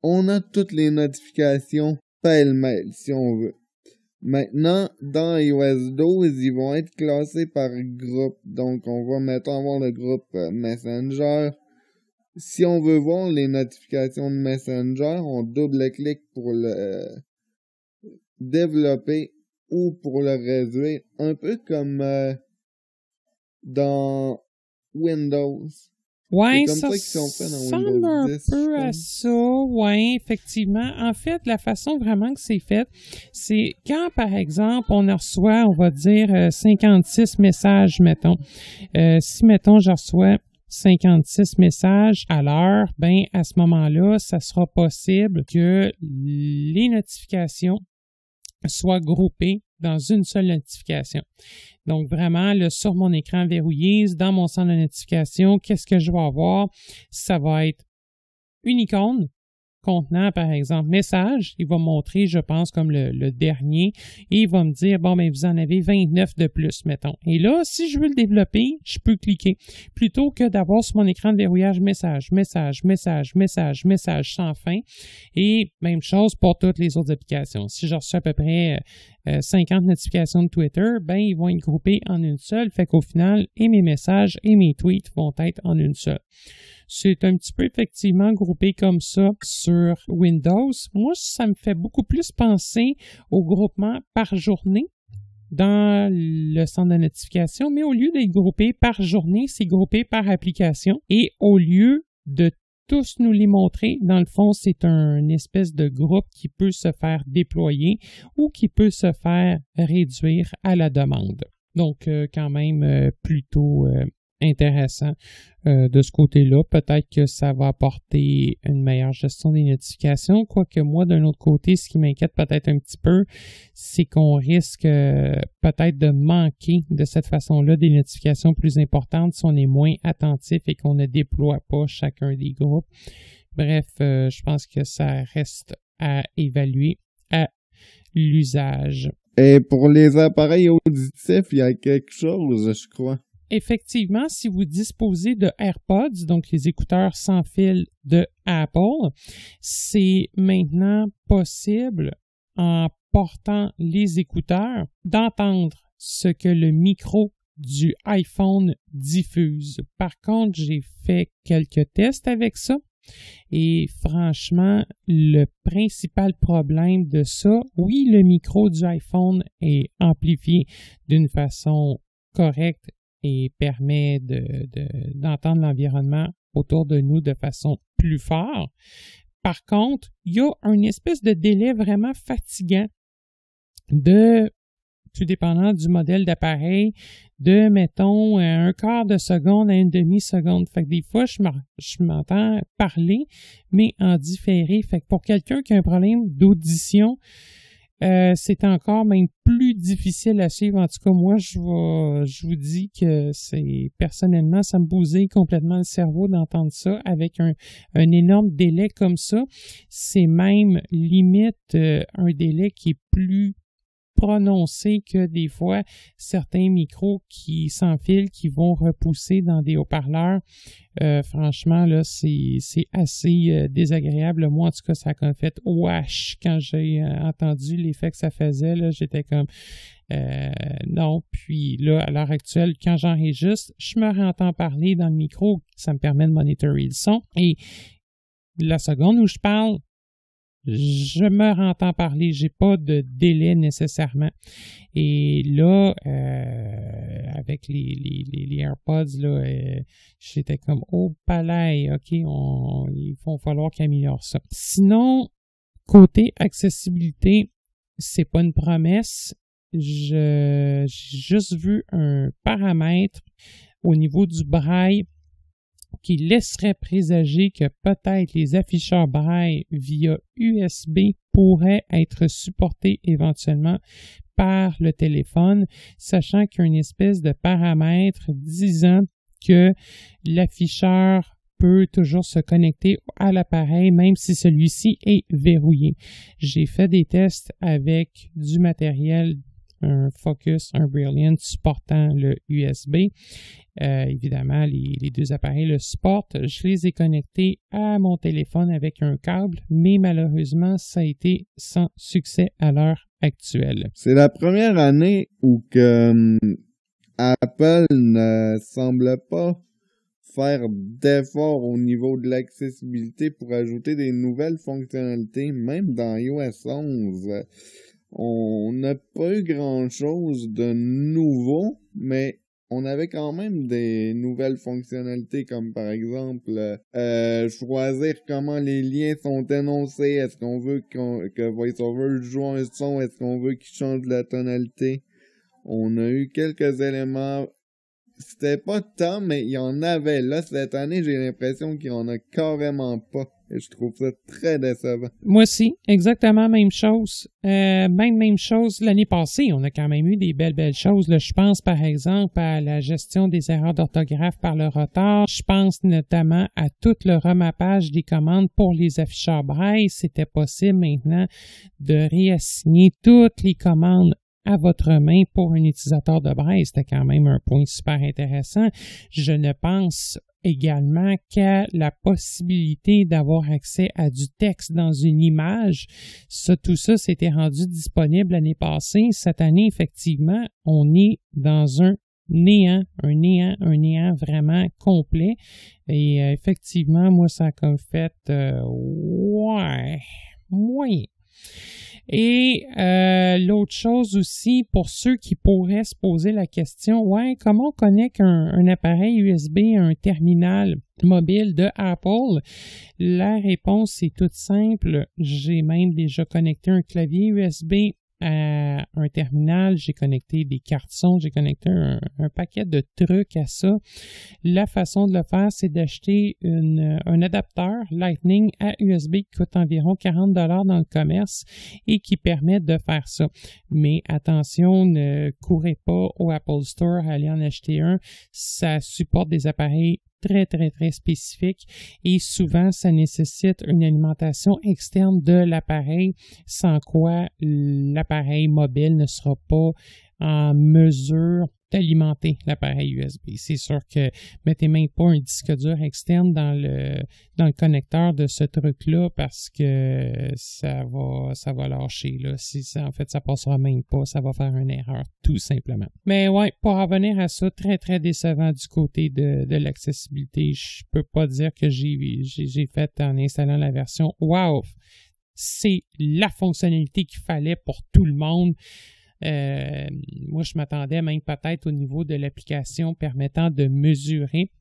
on a toutes les notifications pêle-mêle, si on veut. Maintenant, dans iOS 12, ils vont être classés par groupe. Donc, on va maintenant avoir le groupe Messenger. Si on veut voir les notifications de Messenger, on double-clique pour le développer ou pour le réduire. Un peu comme dans Windows. Ouais, c'est comme ça qu'ils sont faits dans ressemble Windows un 10, peu à ça, ouais, effectivement. En fait, la façon vraiment que c'est fait, c'est quand, par exemple, on reçoit, on va dire, 56 messages, mettons. Si, mettons, je reçois 56 messages à l'heure, ben, à ce moment-là, ça sera possible que les notifications soient groupées dans une seule notification. Donc, vraiment, là, sur mon écran verrouillé, dans mon centre de notification, qu'est-ce que je vais avoir? Ça va être une icône contenant, par exemple, message. Il va montrer, je pense, comme le dernier. Et il va me dire, bon, ben, vous en avez 29 de plus, mettons. Et là, si je veux le développer, je peux cliquer. Plutôt que d'avoir sur mon écran de verrouillage message sans fin. Et même chose pour toutes les autres applications. Si je reçois à peu près 50 notifications de Twitter, ben, ils vont être groupés en une seule. Fait qu'au final, et mes messages et mes tweets vont être en une seule. C'est un petit peu effectivement groupé comme ça sur Windows. Moi, ça me fait beaucoup plus penser au groupement par journée dans le centre de notification, mais au lieu d'être groupé par journée, c'est groupé par application. Et au lieu de tous nous les montrer, dans le fond, c'est une espèce de groupe qui peut se faire déployer ou qui peut se faire réduire à la demande. Donc, quand même plutôt intéressant de ce côté-là. Peut-être que ça va apporter une meilleure gestion des notifications, quoique moi, d'un autre côté, ce qui m'inquiète peut-être un petit peu, c'est qu'on risque peut-être de manquer de cette façon-là des notifications plus importantes si on est moins attentif et qu'on ne déploie pas chacun des groupes. Bref, je pense que ça reste à évaluer à l'usage. Et pour les appareils auditifs, il y a quelque chose, je crois. Effectivement, si vous disposez de AirPods, donc les écouteurs sans fil de Apple, c'est maintenant possible, en portant les écouteurs, d'entendre ce que le micro du iPhone diffuse. Par contre, j'ai fait quelques tests avec ça. Et franchement, le principal problème de ça, oui, le micro du iPhone est amplifié d'une façon correcte et permet d'entendre l'environnement autour de nous de façon plus fort. Par contre, il y a une espèce de délai vraiment fatigant tout dépendant du modèle d'appareil, de, mettons, un quart de seconde à une demi-seconde. Fait que des fois, je m'entends parler, mais en différé. Fait que pour quelqu'un qui a un problème d'audition, c'est encore même plus difficile à suivre. En tout cas, moi, je vous dis que personnellement, ça me bousille complètement le cerveau d'entendre ça avec un énorme délai comme ça. C'est même limite un délai qui est plus prononcé que des fois, certains micros qui s'enfilent, qui vont repousser dans des haut-parleurs, franchement, là, c'est assez désagréable. Moi, en tout cas, ça a comme fait wesh quand j'ai entendu l'effet que ça faisait. Là, j'étais comme non. Puis là, à l'heure actuelle, quand j'enregistre, je me réentends parler dans le micro. Ça me permet de monitorer le son. Et la seconde où je parle, je me rentends parler, j'ai pas de délai nécessairement. Et là, avec les AirPods, là, j'étais comme oh palais, ok, il va falloir qu'ils améliorent ça. Sinon, côté accessibilité, c'est pas une promesse. J'ai juste vu un paramètre au niveau du braille qui laisserait présager que peut-être les afficheurs braille via USB pourraient être supportés éventuellement par le téléphone, sachant qu'il y a une espèce de paramètre disant que l'afficheur peut toujours se connecter à l'appareil, même si celui-ci est verrouillé. J'ai fait des tests avec du matériel, un Focus, un Brilliant supportant le USB. Évidemment, les deux appareils le supportent. Je les ai connectés à mon téléphone avec un câble, mais malheureusement, ça a été sans succès à l'heure actuelle. C'est la première année où que Apple ne semble pas faire d'efforts au niveau de l'accessibilité pour ajouter des nouvelles fonctionnalités, même dans iOS 11. On n'a pas eu grand-chose de nouveau, mais on avait quand même des nouvelles fonctionnalités comme par exemple choisir comment les liens sont énoncés. Est-ce qu'on veut que VoiceOver joue un son? Est-ce qu'on veut qu'il change la tonalité? On a eu quelques éléments. C'était pas tant, mais il y en avait. Là, cette année, j'ai l'impression qu'il y en a carrément pas. Et je trouve ça très décevant. Moi aussi, exactement même chose. Même chose l'année passée. On a quand même eu des belles choses. Là, je pense par exemple à la gestion des erreurs d'orthographe par le retard. Je pense notamment à tout le remappage des commandes pour les afficheurs braille. C'était possible maintenant de réassigner toutes les commandes à votre main pour un utilisateur de braille. C'était quand même un point super intéressant. Je ne pense également qu'à la possibilité d'avoir accès à du texte dans une image. Tout ça, c'était rendu disponible l'année passée. Cette année, effectivement, on est dans un néant vraiment complet. Et effectivement, moi, ça a comme fait moyen. Et l'autre chose aussi, pour ceux qui pourraient se poser la question, comment on connecte un appareil USB à un terminal mobile de Apple? La réponse est toute simple. J'ai même déjà connecté un clavier USB à un terminal, j'ai connecté des cartes son, j'ai connecté un paquet de trucs à ça. La façon de le faire, c'est d'acheter un adapteur Lightning à USB qui coûte environ 40$ dans le commerce et qui permet de faire ça. Mais attention, ne courez pas au Apple Store à aller en acheter un. Ça supporte des appareils très spécifique et souvent ça nécessite une alimentation externe de l'appareil, sans quoi l'appareil mobile ne sera pas en mesure d'alimenter l'appareil USB. C'est sûr que mettez même pas un disque dur externe dans le connecteur de ce truc-là parce que ça va lâcher, là. En fait, ça passera même pas, ça va faire une erreur, tout simplement. Mais pour revenir à ça, très décevant du côté de l'accessibilité. Je peux pas dire que j'ai fait en installant la version. Wow! C'est la fonctionnalité qu'il fallait pour tout le monde. Moi, je m'attendais même peut-être au niveau de l'application permettant de mesurer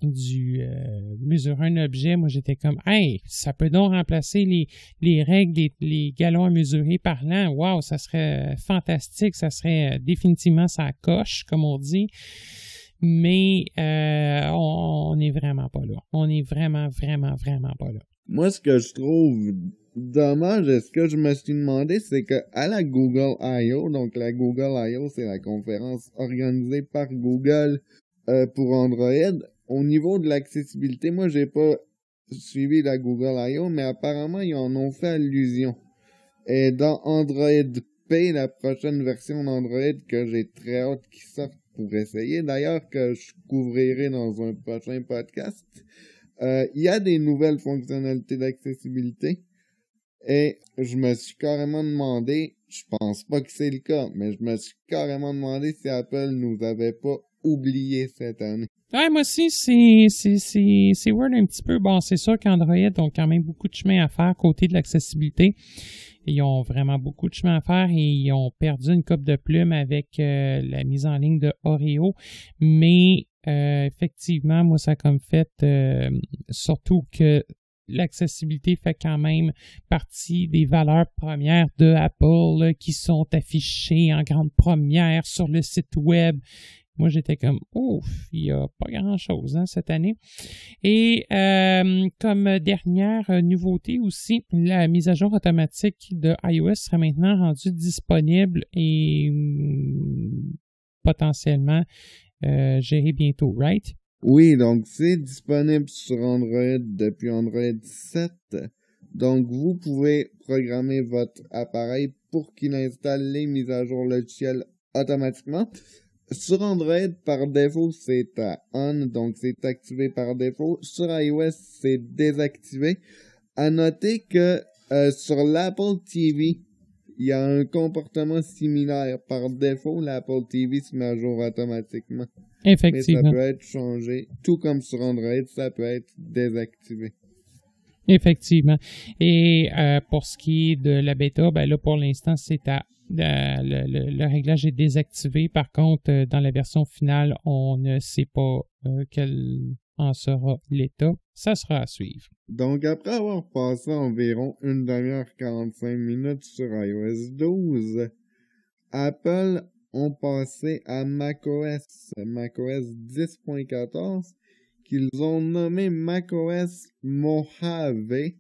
un objet. Moi, j'étais comme, hey, ça peut donc remplacer les règles, les galons à mesurer par l'an. Wow, ça serait fantastique. Ça serait définitivement ça coche, comme on dit. Mais on n'est vraiment pas là. On est vraiment pas là. Moi, ce que je trouve dommage, ce que je me suis demandé, c'est que à la Google I.O., donc la Google I.O., c'est la conférence organisée par Google pour Android. Au niveau de l'accessibilité, moi, j'ai pas suivi la Google I.O., mais apparemment, ils en ont fait allusion. Et dans Android hypé la prochaine version d'Android que j'ai très hâte qu'il sorte pour essayer. D'ailleurs, que je couvrirai dans un prochain podcast. Il y a des nouvelles fonctionnalités d'accessibilité. Et je me suis carrément demandé, je pense pas que c'est le cas, mais je me suis carrément demandé si Apple nous avait pas oublié cette année. Ouais, moi aussi, c'est weird un petit peu. Bon, c'est sûr qu'Android ont quand même beaucoup de chemin à faire côté de l'accessibilité. Ils ont vraiment beaucoup de chemin à faire et ils ont perdu une coupe de plumes avec la mise en ligne de Oreo. Mais effectivement, moi, ça a comme fait surtout que l'accessibilité fait quand même partie des valeurs premières de Apple là, qui sont affichées en grande première sur le site web. Moi, j'étais comme, ouf, il n'y a pas grand-chose cette année. Et comme dernière nouveauté aussi, la mise à jour automatique de iOS serait maintenant rendue disponible et potentiellement gérée bientôt, right? Oui, donc c'est disponible sur Android depuis Android 7. Donc vous pouvez programmer votre appareil pour qu'il installe les mises à jour logicielles automatiquement. Sur Android, par défaut, c'est à on, donc c'est activé par défaut. Sur iOS, c'est désactivé. À noter que sur l'Apple TV, il y a un comportement similaire. Par défaut, l'Apple TV se met à jour automatiquement. Effectivement. Mais ça peut être changé. Tout comme sur Android, ça peut être désactivé. Effectivement. Et pour ce qui est de la bêta, ben là, pour l'instant, c'est à le réglage est désactivé. Par contre, dans la version finale, on ne sait pas quel en sera l'état. Ça sera à suivre. Donc, après avoir passé environ 1 demi-heure 45 minutes sur iOS 12, Apple ont passé à macOS 10.14, qu'ils ont nommé macOS Mojave.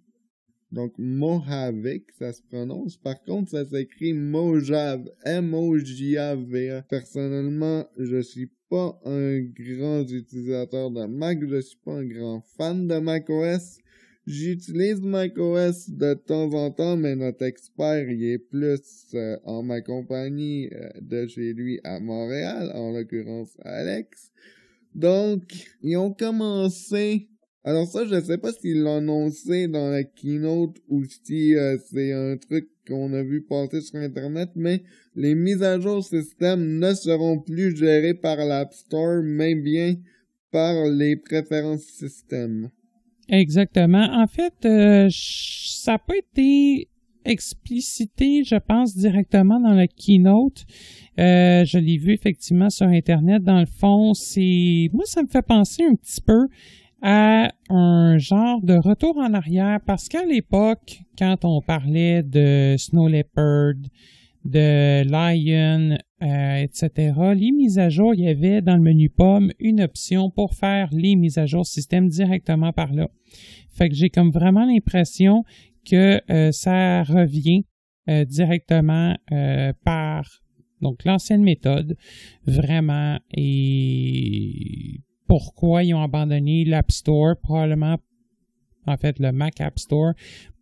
Donc, Mojave, ça se prononce. Par contre, ça s'écrit Mojave, M-O-J-A-V-E. Personnellement, je suis pas un grand utilisateur de Mac, je suis pas un grand fan de macOS. J'utilise macOS de temps en temps, mais notre expert y est plus en ma compagnie de chez lui à Montréal, en l'occurrence Alex. Donc, ils ont commencé... Alors ça, je sais pas s'ils l'ont annoncé dans la keynote ou si c'est un truc qu'on a vu passer sur Internet, mais les mises à jour système ne seront plus gérées par l'App Store, mais bien par les préférences système. Exactement. En fait, ça n'a pas été explicité, je pense, directement dans la keynote. Je l'ai vu effectivement sur Internet. Dans le fond, moi, ça me fait penser un petit peu à un genre de retour en arrière, parce qu'à l'époque, quand on parlait de Snow Leopard, de Lion, etc., les mises à jour, il y avait dans le menu pomme une option pour faire les mises à jour système directement par là. Fait que j'ai comme vraiment l'impression que ça revient directement par donc l'ancienne méthode, vraiment, et pourquoi ils ont abandonné l'App Store, probablement, en fait, le Mac App Store,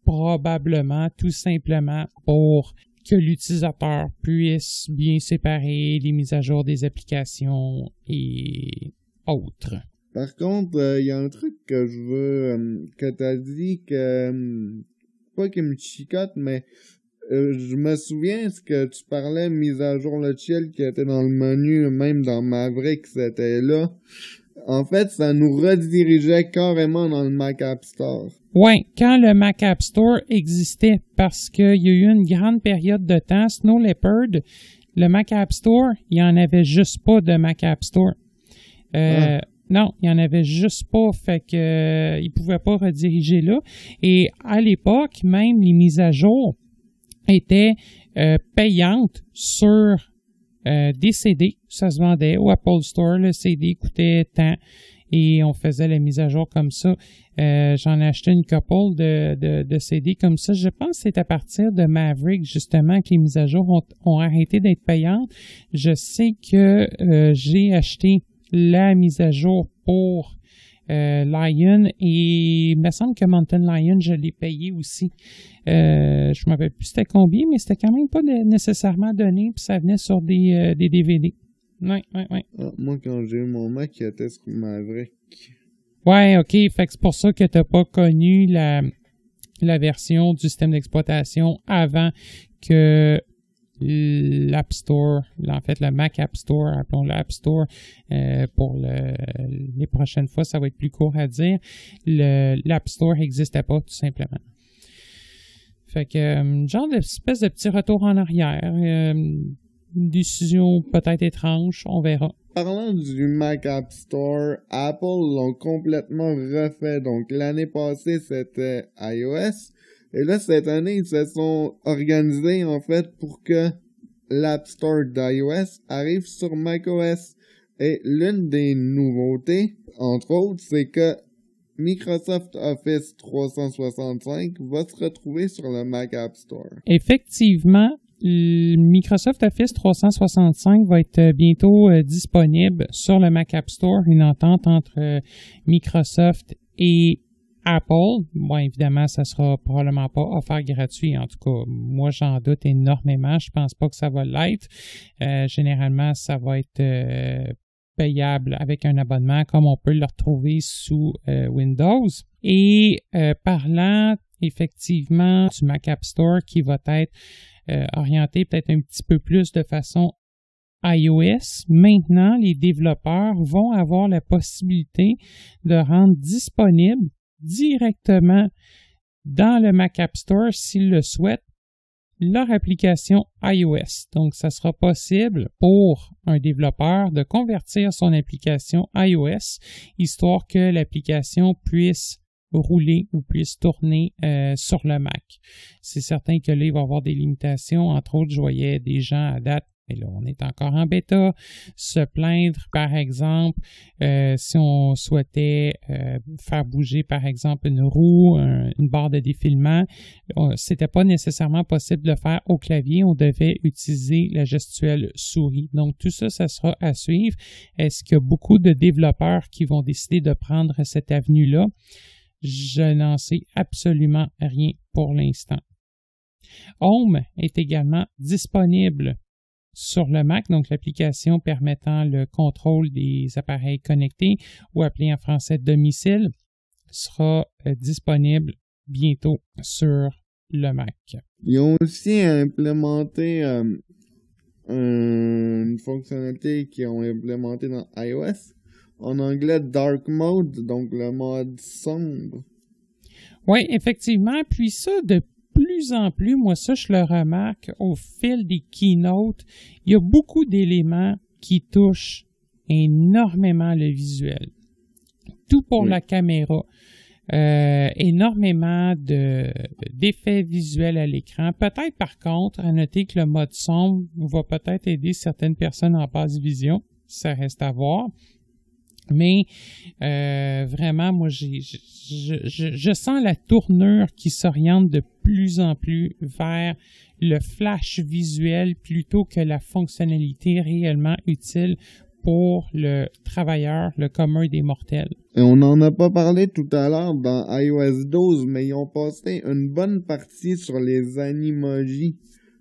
probablement, tout simplement, pour que l'utilisateur puisse bien séparer les mises à jour des applications et autres. Par contre, il y a un truc que je veux, que t'as dit que, pas qu'il me chicote, mais je me souviens que tu parlais mise à jour logiciel qui était dans le menu, même dans Maverick, c'était là. En fait, ça nous redirigeait carrément dans le Mac App Store. Oui, quand le Mac App Store existait, parce qu'il y a eu une grande période de temps, Snow Leopard, le Mac App Store, il n'y en avait juste pas de Mac App Store. Non, il n'y en avait juste pas, fait que il pouvait pas rediriger là. Et à l'époque, même les mises à jour étaient payantes sur des CD, ça se vendait au Apple Store, le CD coûtait tant et on faisait la mise à jour comme ça. J'en ai acheté une couple de CD comme ça. Je pense que c'est à partir de Maverick justement que les mises à jour ont arrêté d'être payantes. Je sais que j'ai acheté la mise à jour pour Lion, et il me semble que Mountain Lion, je l'ai payé aussi. Je ne me rappelle plus c'était combien, mais c'était quand même pas nécessairement donné, puis ça venait sur des DVD. Ouais. Ah, moi, quand j'ai eu mon Mac, il était sur Maverick. Ouais, ok, fait que c'est pour ça que t'as pas connu la version du système d'exploitation avant que l'App Store, en fait le Mac App Store, appelons-le App Store, pour les prochaines fois, ça va être plus court à dire. L'App Store n'existait pas, tout simplement. Fait que, genre d'espèce de petit retour en arrière, une décision peut-être étrange, on verra. Parlant du Mac App Store, Apple l'ont complètement refait. Donc, l'année passée, c'était iOS. Et là, cette année, ils se sont organisés, en fait, pour que l'App Store d'iOS arrive sur macOS. Et l'une des nouveautés, entre autres, c'est que Microsoft Office 365 va se retrouver sur le Mac App Store. Effectivement, Microsoft Office 365 va être bientôt disponible sur le Mac App Store, une entente entre Microsoft et Apple. Bon, évidemment, ça sera probablement pas offert gratuit. En tout cas, moi, j'en doute énormément. Je pense pas que ça va l'être. Généralement, ça va être payable avec un abonnement, comme on peut le retrouver sous Windows. Et parlant effectivement du Mac App Store qui va être orienté peut-être un petit peu plus de façon iOS, maintenant, les développeurs vont avoir la possibilité de rendre disponible directement dans le Mac App Store, s'ils le souhaitent, leur application iOS. Donc, ça sera possible pour un développeur de convertir son application iOS, histoire que l'application puisse rouler ou puisse tourner sur le Mac. C'est certain que là, il va y avoir des limitations. Entre autres, je voyais des gens à date, et là, on est encore en bêta, se plaindre, par exemple, si on souhaitait faire bouger, par exemple, une roue, une barre de défilement, c'était pas nécessairement possible de le faire au clavier. On devait utiliser la gestuelle souris. Donc, tout ça, ça sera à suivre. Est-ce qu'il y a beaucoup de développeurs qui vont décider de prendre cette avenue-là? Je n'en sais absolument rien pour l'instant. Home est également disponible sur le Mac, donc l'application permettant le contrôle des appareils connectés ou appelé en français domicile sera disponible bientôt sur le Mac. Ils ont aussi implémenté une fonctionnalité qu'ils ont implémentée dans iOS. En anglais, Dark Mode, donc le mode sombre. Oui, effectivement. Puis ça, de plus en plus, moi ça, je le remarque au fil des keynotes, il y a beaucoup d'éléments qui touchent énormément le visuel. Tout pour la caméra. Énormément d'effets visuels à l'écran. Peut-être, par contre, à noter que le mode sombre va peut-être aider certaines personnes en basse vision. Ça reste à voir. Mais vraiment, moi, je sens la tournure qui s'oriente de plus en plus vers le flash visuel plutôt que la fonctionnalité réellement utile pour le travailleur, le commun des mortels. Et on n'en a pas parlé tout à l'heure dans iOS 12, mais ils ont passé une bonne partie sur les animojis.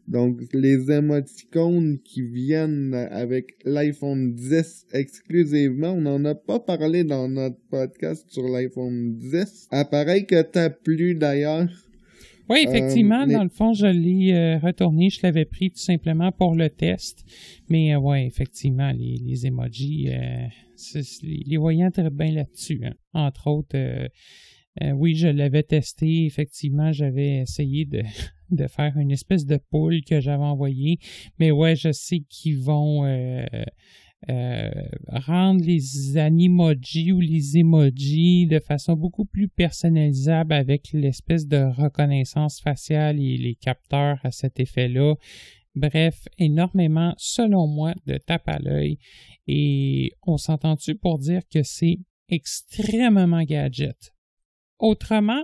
Donc, les émoticônes qui viennent avec l'iPhone 10 exclusivement. On n'en a pas parlé dans notre podcast sur l'iPhone 10. Appareil que t'as plu d'ailleurs. Oui, effectivement, dans le fond, je l'ai retourné. Je l'avais pris tout simplement pour le test. Mais ouais, effectivement, les emojis, les voyants très bien là-dessus. Hein. Entre autres, oui, je l'avais testé. Effectivement, j'avais essayé de faire une espèce de pool que j'avais envoyé. Mais ouais, je sais qu'ils vont rendre les animojis ou les emojis de façon beaucoup plus personnalisable avec l'espèce de reconnaissance faciale et les capteurs à cet effet-là. Bref, énormément, selon moi, de tape à l'œil. Et on s'entend-tu pour dire que c'est extrêmement gadget. Autrement,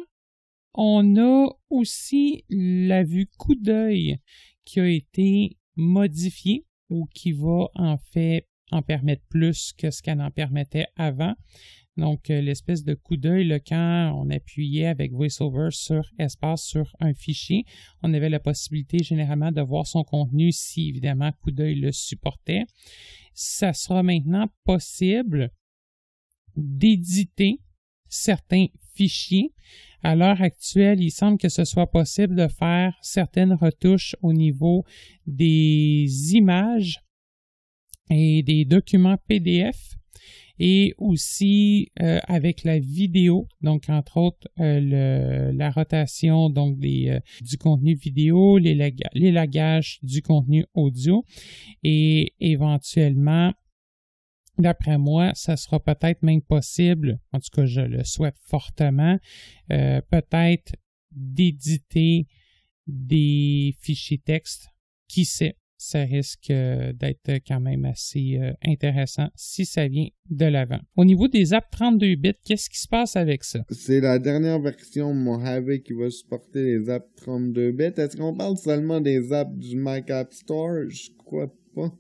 on a aussi la vue coup d'œil qui a été modifiée ou qui va en fait en permettre plus que ce qu'elle en permettait avant. Donc, l'espèce de coup d'œil, là, quand on appuyait avec VoiceOver sur espace sur un fichier, on avait la possibilité généralement de voir son contenu si, évidemment, coup d'œil le supportait. Ça sera maintenant possible d'éditer certains fichiers. À l'heure actuelle, il semble que ce soit possible de faire certaines retouches au niveau des images et des documents PDF et aussi avec la vidéo, donc entre autres la rotation donc du contenu vidéo, l'élagage du contenu audio et éventuellement, d'après moi, ça sera peut-être même possible, en tout cas je le souhaite fortement, peut-être d'éditer des fichiers texte, qui sait. Ça risque d'être quand même assez intéressant si ça vient de l'avant. Au niveau des apps 32 bits, qu'est-ce qui se passe avec ça? C'est la dernière version Mojave qui va supporter les apps 32 bits. Est-ce qu'on parle seulement des apps du Mac App Store? Je crois pas.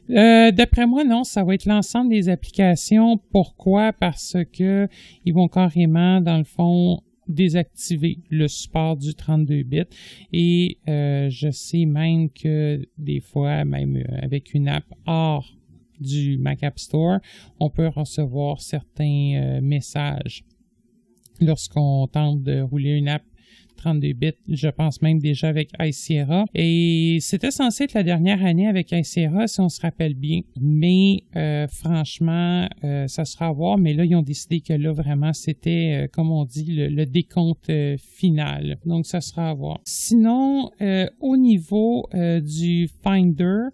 D'après moi, non, ça va être l'ensemble des applications. Pourquoi? Parce que ils vont carrément, dans le fond, désactiver le support du 32 bits et je sais même que des fois, même avec une app hors du Mac App Store, on peut recevoir certains messages lorsqu'on tente de rouler une app 32 bits, je pense même déjà avec High Sierra. Et c'était censé être la dernière année avec High Sierra, si on se rappelle bien. Mais franchement, ça sera à voir. Mais là, ils ont décidé que là, vraiment, c'était, comme on dit, le décompte final. Donc, ça sera à voir. Sinon, au niveau du Finder,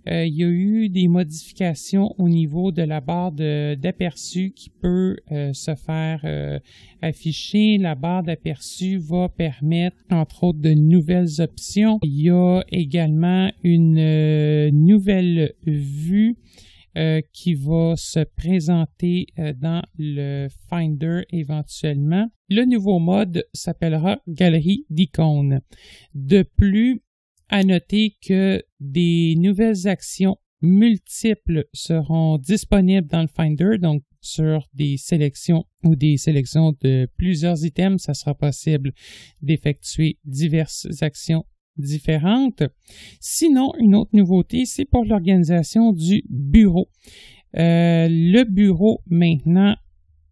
il y a eu des modifications au niveau de la barre d'aperçu qui peut se faire afficher. La barre d'aperçu va permettre, entre autres, de nouvelles options. Il y a également une nouvelle vue qui va se présenter dans le Finder éventuellement. Le nouveau mode s'appellera Galerie d'icônes. De plus, à noter que des nouvelles actions multiples seront disponibles dans le Finder, donc sur des sélections ou des sélections de plusieurs items, ça sera possible d'effectuer diverses actions différentes. Sinon, une autre nouveauté, c'est pour l'organisation du bureau. Le bureau, maintenant,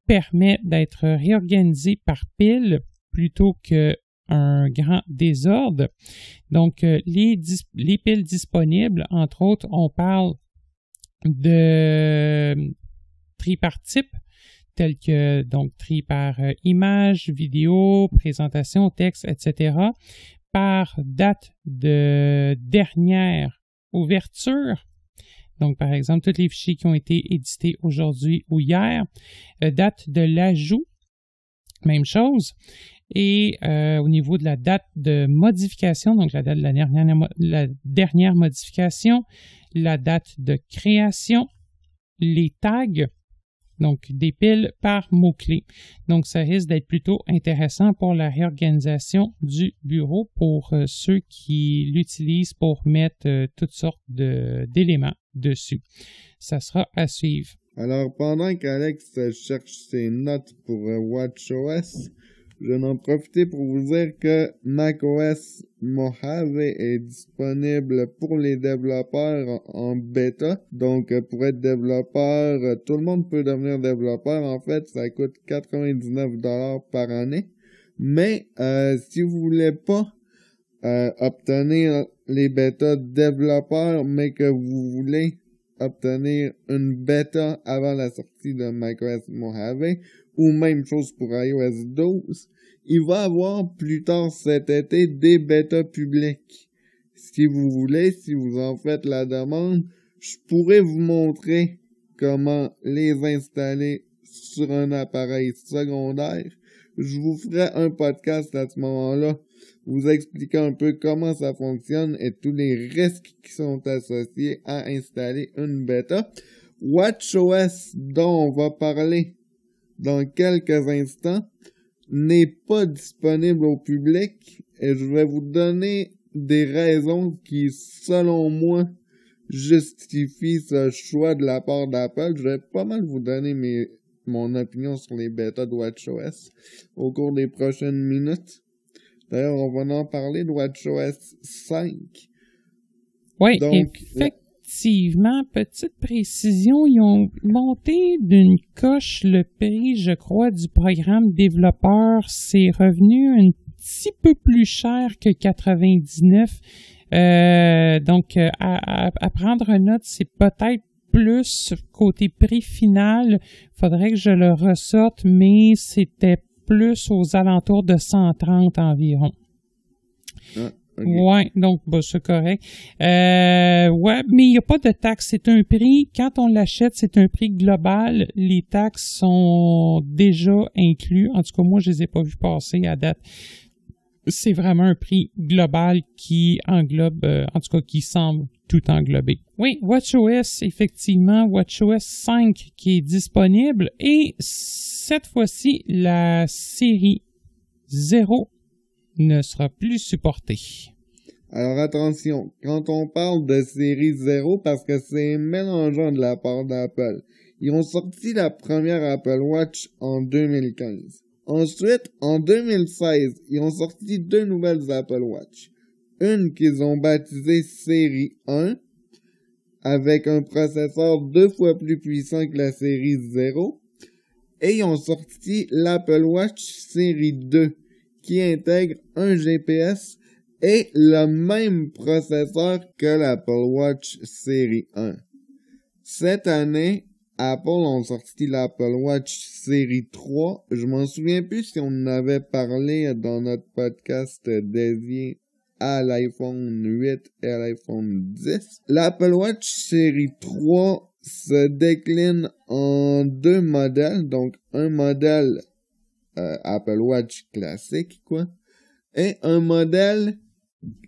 permet d'être réorganisé par pile plutôt que un grand désordre. Donc, les piles disponibles, entre autres, on parle de tri par type, tel que donc tri par image, vidéo, présentation, texte, etc., par date de dernière ouverture. Donc, par exemple, tous les fichiers qui ont été édités aujourd'hui ou hier, date de l'ajout, même chose. Et au niveau de la date de modification, donc la date de la dernière modification, la date de création, les tags, donc des piles par mots-clés. Donc, ça risque d'être plutôt intéressant pour la réorganisation du bureau pour ceux qui l'utilisent pour mettre toutes sortes d'éléments dessus. Ça sera à suivre. Alors, pendant qu'Alex cherche ses notes pour WatchOS, je vais en profiter pour vous dire que macOS Mojave est disponible pour les développeurs en bêta. Donc, pour être développeur, tout le monde peut devenir développeur. En fait, ça coûte 99$ par année. Mais, si vous voulez pas obtenir les bêtas développeurs, mais que vous voulez obtenir une bêta avant la sortie de macOS Mojave, ou même chose pour iOS 12, il va y avoir plus tard cet été des bêtas publiques. Si vous voulez, si vous en faites la demande, je pourrais vous montrer comment les installer sur un appareil secondaire. Je vous ferai un podcast à ce moment-là, vous expliquant un peu comment ça fonctionne et tous les risques qui sont associés à installer une bêta. WatchOS, dont on va parler dans quelques instants, n'est pas disponible au public et je vais vous donner des raisons qui, selon moi, justifient ce choix de la part d'Apple. Je vais pas mal vous donner mes mon opinion sur les bêtas de WatchOS au cours des prochaines minutes. D'ailleurs, on va en parler de WatchOS 5. Oui, Donc, effectivement, petite précision, ils ont monté d'une coche le prix, je crois, du programme développeur. C'est revenu un petit peu plus cher que 99. Donc, à prendre note, c'est peut-être plus côté prix final. Faudrait que je le ressorte, mais c'était plus aux alentours de 130 environ. okay. Ouais, donc c'est correct. Ouais, mais il n'y a pas de taxe. C'est un prix, quand on l'achète, c'est un prix global. Les taxes sont déjà inclus. En tout cas, moi, je les ai pas vus passer à date. C'est vraiment un prix global qui englobe, en tout cas, qui semble tout englober. Oui, WatchOS, effectivement, WatchOS 5 qui est disponible et cette fois-ci, la série 0 ne sera plus supportée. Alors attention, quand on parle de série 0, parce que c'est mélangeant de la part d'Apple, ils ont sorti la première Apple Watch en 2015. Ensuite, en 2016, ils ont sorti 2 nouvelles Apple Watch. Une qu'ils ont baptisée série 1, avec un processeur 2 fois plus puissant que la série 0. Et ils ont sorti l'Apple Watch série 2, qui intègre un GPS et le même processeur que l'Apple Watch série 1. Cette année, Apple ont sorti l'Apple Watch série 3. Je m'en souviens plus si on en avait parlé dans notre podcast dédié à l'iPhone 8 et à l'iPhone 10. L'Apple Watch série 3 se décline en 2 modèles. Donc, un modèle Apple Watch classique, quoi. Et un modèle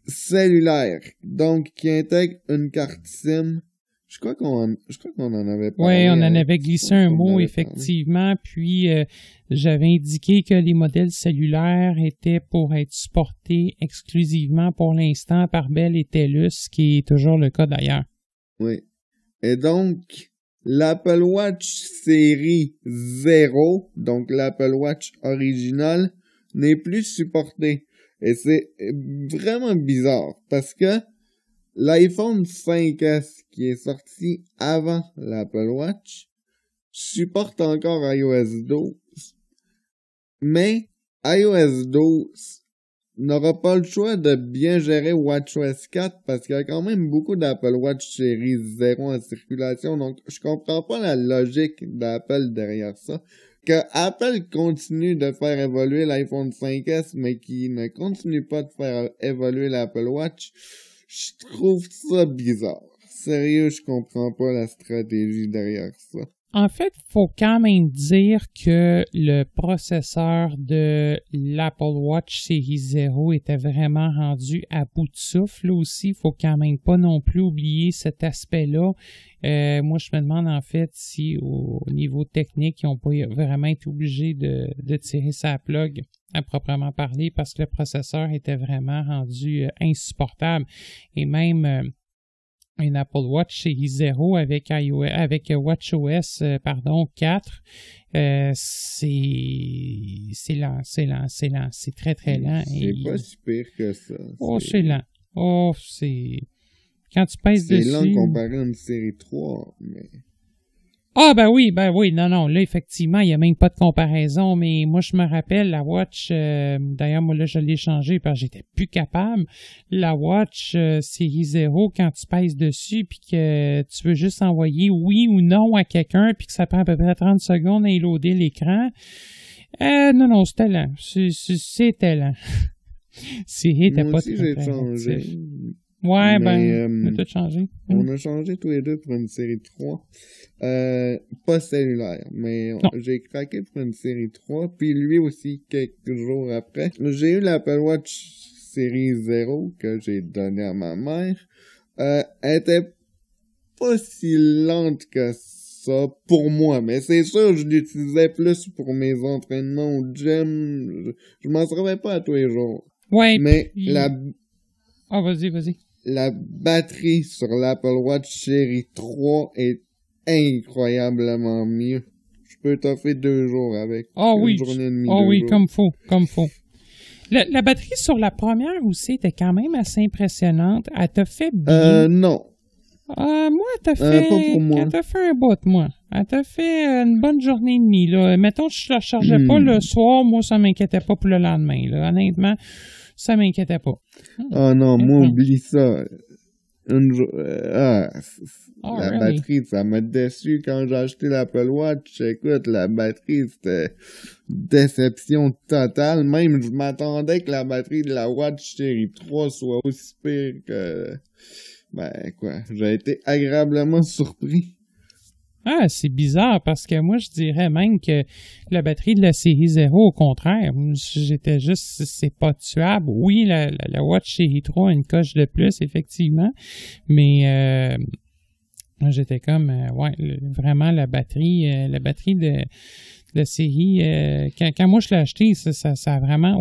cellulaire. Donc, qui intègre une carte SIM. Je crois qu'on en avait parlé. Oui, on en avait glissé un mot, effectivement. Puis, j'avais indiqué que les modèles cellulaires étaient pour être supportés exclusivement pour l'instant par Bell et TELUS, ce qui est toujours le cas d'ailleurs. Oui. Et donc, l'Apple Watch série 0, donc l'Apple Watch original, n'est plus supporté. Et c'est vraiment bizarre, parce que l'iPhone 5S, qui est sorti avant l'Apple Watch, supporte encore iOS 12. Mais iOS 12 n'aura pas le choix de bien gérer WatchOS 4 parce qu'il y a quand même beaucoup d'Apple Watch série 0 en circulation. Donc, je comprends pas la logique d'Apple derrière ça. Que Apple continue de faire évoluer l'iPhone 5S, mais qui ne continue pas de faire évoluer l'Apple Watch, je trouve ça bizarre. Sérieux, je comprends pas la stratégie derrière ça. En fait, faut quand même dire que le processeur de l'Apple Watch série 0 était vraiment rendu à bout de souffle. Là aussi, faut quand même pas non plus oublier cet aspect-là. Moi, je me demande en fait si au niveau technique, ils n'ont pas vraiment été obligés de tirer sa plug à proprement parler parce que le processeur était vraiment rendu insupportable. Et même une Apple Watch série 0 avec WatchOS 4, c'est lent, c'est très très lent. C'est pas si pire que ça. Oh, c'est lent. Oh, c'est... Quand tu pèses dessus... C'est lent comparé à une série 3, mais... Ah, ben oui, non, là, effectivement, il n'y a même pas de comparaison, mais moi, je me rappelle, la Watch, d'ailleurs, moi, là, je l'ai changé parce que j'étais plus capable. La Watch série 0, quand tu pèses dessus, puis que tu veux juste envoyer oui ou non à quelqu'un, puis que ça prend à peu près 30 secondes à loader l'écran, non, c'était lent. C'était lent. C'était moi pas aussi, très, j'ai très changé. actif. Ouais, mais, on a tout changé. On a changé tous les deux pour une série 3. Pas cellulaire, mais j'ai craqué pour une série 3, puis lui aussi quelques jours après. J'ai eu l'Apple Watch série 0 que j'ai donné à ma mère. Elle était pas si lente que ça pour moi, mais c'est sûr je l'utilisais plus pour mes entraînements au gym. Je m'en servais pas à tous les jours. Ouais, mais puis... Ah, vas-y. La batterie sur l'Apple Watch série 3 est incroyablement mieux. Je peux toffer 2 jours avec. Ah oui. Une journée et demie, Ah 2 oui, jours. comme faut. La batterie sur la première aussi était quand même assez impressionnante. Elle t'a fait bien. Non. Moi, elle t'a fait... Pas pour moi. Elle t'a fait un bout, moi. Elle t'a fait une bonne journée et demie, là. Mettons, je la rechargeais pas le soir, moi, ça m'inquiétait pas pour le lendemain, là. Honnêtement, ça m'inquiétait pas. Ah non, moi, oublie ça. La really? batterie, ça m'a déçu quand j'ai acheté l'Apple Watch. Écoute, la batterie, c'était déception totale. Même, je m'attendais que la batterie de la Watch Série 3 soit aussi pire que... j'ai été agréablement surpris. Ah, c'est bizarre parce que moi, je dirais même que la batterie de la série 0, au contraire, j'étais juste, c'est pas tuable. Oui, la Watch série 3 a une coche de plus, effectivement, mais j'étais comme, vraiment la batterie de la série, quand moi je l'ai acheté, ça a vraiment...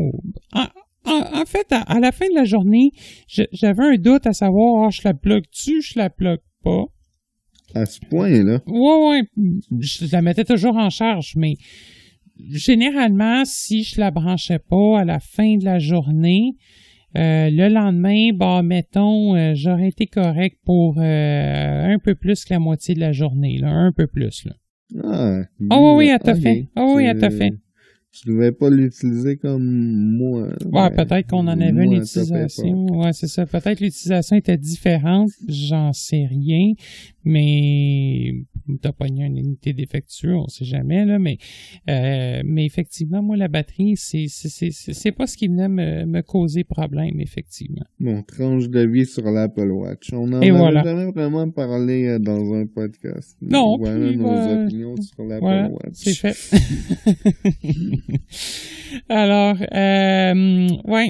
En fait, à la fin de la journée, j'avais un doute à savoir, je la plug-tu, je la plug pas. À ce point-là? Ouais, je la mettais toujours en charge, mais généralement, si je la branchais pas à la fin de la journée, le lendemain, mettons, j'aurais été correct pour un peu plus que la moitié de la journée, là, un peu plus, là. Oui, elle t'a fait. Oui, elle t'a fait. Je devais pas l'utiliser comme moi. Ouais, peut-être qu'on en avait une utilisation. Ouais, c'est ça. Peut-être l'utilisation était différente. J'en sais rien. Mais t'as pogné une unité défectueuse, on sait jamais, là. Mais effectivement, moi, la batterie, c'est pas ce qui venait me causer problème, effectivement. Bon, tranche de vie sur l'Apple Watch. On n'en avait jamais vraiment parlé dans un podcast. Non. Voilà puis, nos opinions sur l'Apple Watch. C'est fait. Alors,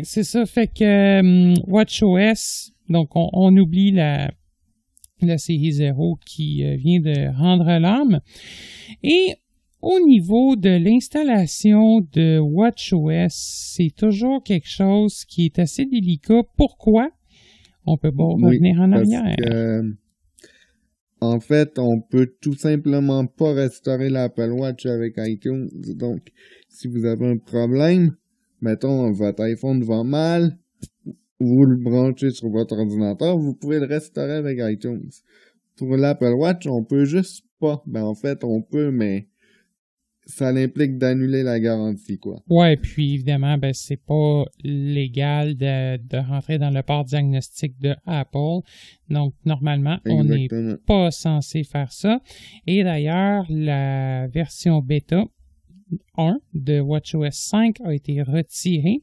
c'est ça. Fait que WatchOS, donc on oublie la série 0 qui vient de rendre l'âme. Et au niveau de l'installation de WatchOS, c'est toujours quelque chose qui est assez délicat. Pourquoi? On peut pas revenir en arrière. En fait, on peut tout simplement pas restaurer l'Apple Watch avec iTunes. Donc, si vous avez un problème, mettons, votre iPhone va mal, vous le branchez sur votre ordinateur, vous pouvez le restaurer avec iTunes. Pour l'Apple Watch, on peut juste pas. En fait, on peut, mais ça implique d'annuler la garantie, quoi. Ouais, puis évidemment, c'est pas légal de rentrer dans le port diagnostic de Apple. Donc, normalement, on n'est pas censé faire ça. Et d'ailleurs, la version bêta 1 de WatchOS 5 a été retirée.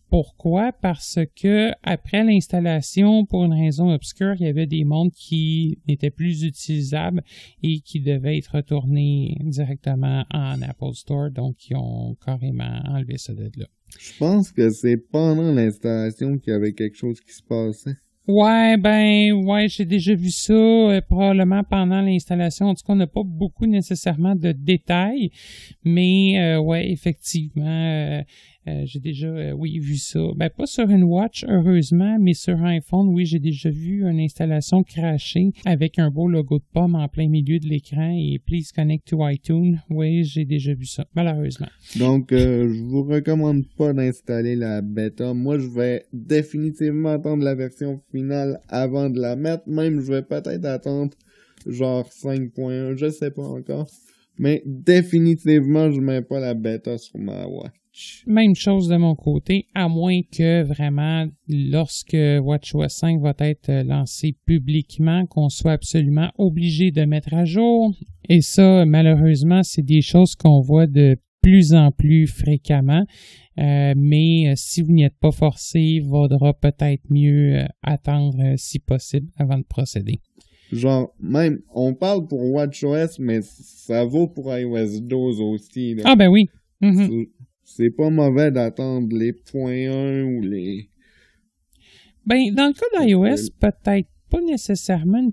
Pourquoi? Parce que après l'installation, pour une raison obscure, il y avait des montres qui n'étaient plus utilisables et qui devaient être retournés directement en Apple Store. Donc, ils ont carrément enlevé ça de là. Je pense que c'est pendant l'installation qu'il y avait quelque chose qui se passait. Ouais, j'ai déjà vu ça, probablement pendant l'installation. En tout cas, on n'a pas beaucoup nécessairement de détails, mais effectivement, j'ai déjà, vu ça. Pas sur une Watch, heureusement, mais sur un iPhone, oui, j'ai déjà vu une installation crashée avec un beau logo de pomme en plein milieu de l'écran et « Please connect to iTunes ». Oui, j'ai déjà vu ça, malheureusement. Donc, je vous recommande pas d'installer la bêta. Moi, je vais définitivement attendre la version finale avant de la mettre. Même, je vais peut-être attendre genre 5.1, je sais pas encore. Mais définitivement, je mets pas la bêta sur ma Watch. Même chose de mon côté, à moins que vraiment, lorsque WatchOS 5 va être lancé publiquement, qu'on soit absolument obligé de mettre à jour. Et ça, malheureusement, c'est des choses qu'on voit de plus en plus fréquemment. Mais si vous n'y êtes pas forcé, il vaudra peut-être mieux attendre, si possible, avant de procéder. Genre, même, on parle pour WatchOS, mais ça vaut pour iOS 12 aussi, là. Ah ben oui. Mm-hmm. C'est pas mauvais d'attendre les .1 ou les... Dans le cas d'iOS, peut-être pas nécessairement une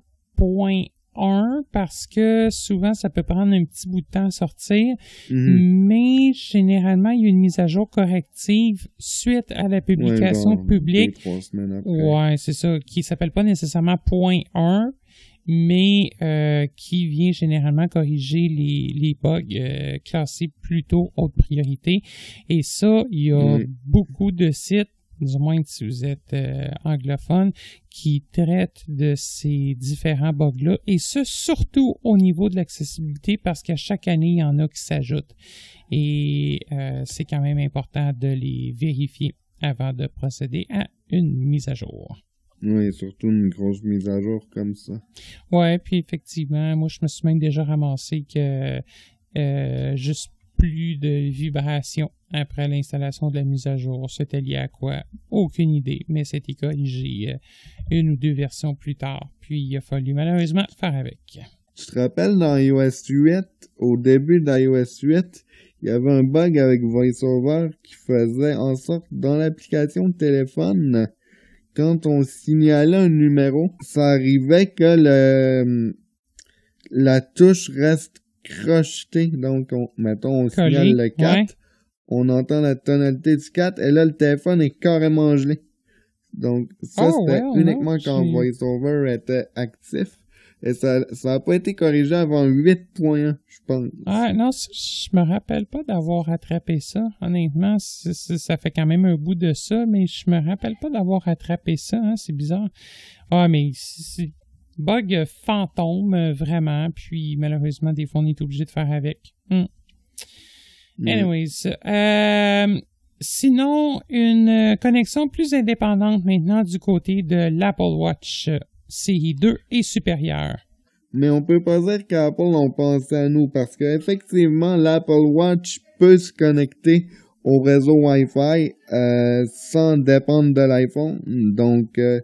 .1 parce que souvent, ça peut prendre un petit bout de temps à sortir. Mais généralement, il y a une mise à jour corrective suite à la publication publique. 2-3 semaines après. Ouais, c'est ça, qui s'appelle pas nécessairement .1, mais qui vient généralement corriger les bugs classés plutôt haute priorité. Et ça, il y a beaucoup de sites, du moins si vous êtes anglophone, qui traitent de ces différents bugs-là, et ce, surtout au niveau de l'accessibilité, parce qu'à chaque année, il y en a qui s'ajoutent. Et c'est quand même important de les vérifier avant de procéder à une mise à jour. Oui, surtout une grosse mise à jour comme ça. Ouais, puis effectivement, moi, je me suis même déjà ramassé que juste plus de vibrations après l'installation de la mise à jour. C'était lié à quoi? Aucune idée, mais c'était corrigé une ou deux versions plus tard. Puis il a fallu malheureusement faire avec. Tu te rappelles dans iOS 8, au début d'iOS 8, il y avait un bug avec VoiceOver qui faisait en sorte, dans l'application de téléphone, quand on signalait un numéro, ça arrivait que la touche reste crochetée. Donc, on signale le 4, on entend la tonalité du 4, et là, le téléphone est carrément gelé. Donc, ça, c'était uniquement quand VoiceOver était actif. Et ça a pas été corrigé avant 8.1, je pense. Ah, non, je me rappelle pas d'avoir rattrapé ça. Honnêtement, ça fait quand même un bout de ça, mais je me rappelle pas d'avoir rattrapé ça, hein, c'est bizarre. Ah, mais c'est bug fantôme, vraiment, puis malheureusement, des fois, on est obligé de faire avec. Anyways, sinon, une connexion plus indépendante maintenant du côté de l'Apple Watch série 2 et supérieure. Mais on peut pas dire qu'Apple ont pensé à nous, parce qu'effectivement, l'Apple Watch peut se connecter au réseau Wi-Fi sans dépendre de l'iPhone. Donc, il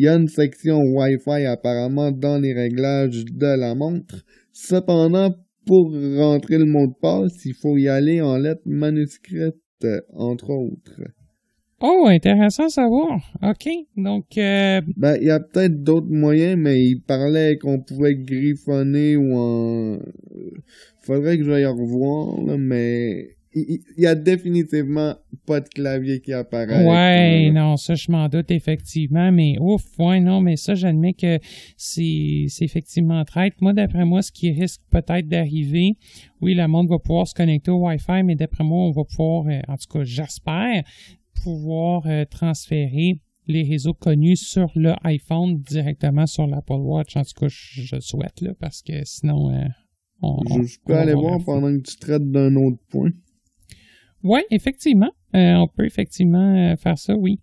y a une section Wi-Fi apparemment dans les réglages de la montre. Cependant, pour rentrer le mot de passe, il faut y aller en lettres manuscrites, entre autres. Oh, intéressant à savoir. OK. Donc, il y a peut-être d'autres moyens, mais il parlait qu'on pouvait griffonner ou en... Faudrait que je aille revoir, là, mais il y a définitivement pas de clavier qui apparaît. Ouais, non, ça, je m'en doute effectivement, mais non, mais ça, j'admets que c'est effectivement traite. Moi, d'après moi, ce qui risque peut-être d'arriver, oui, la montre va pouvoir se connecter au Wi-Fi, mais d'après moi, on va pouvoir, en tout cas, j'espère, pouvoir transférer les réseaux connus sur le iPhone directement sur l'Apple Watch. En tout cas, je le souhaite, là, parce que sinon, je peux aller voir pendant que tu traites d'un autre point. Oui, effectivement. On peut effectivement faire ça, oui.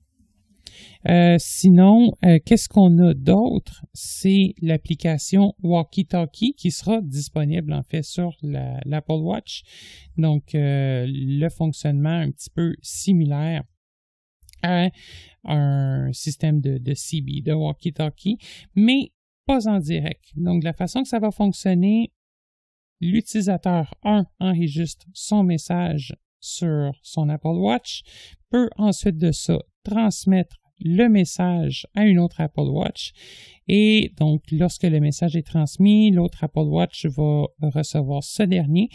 Sinon, qu'est-ce qu'on a d'autre? C'est l'application Walkie Talkie qui sera disponible en fait sur l'Apple Watch. Donc, le fonctionnement un petit peu similaire à un système de CB, de Walkie Talkie, mais pas en direct. Donc, la façon que ça va fonctionner, l'utilisateur 1 enregistre son message sur son Apple Watch, peut ensuite de ça transmettre le message à une autre Apple Watch, et donc lorsque le message est transmis, l'autre Apple Watch va recevoir ce dernier,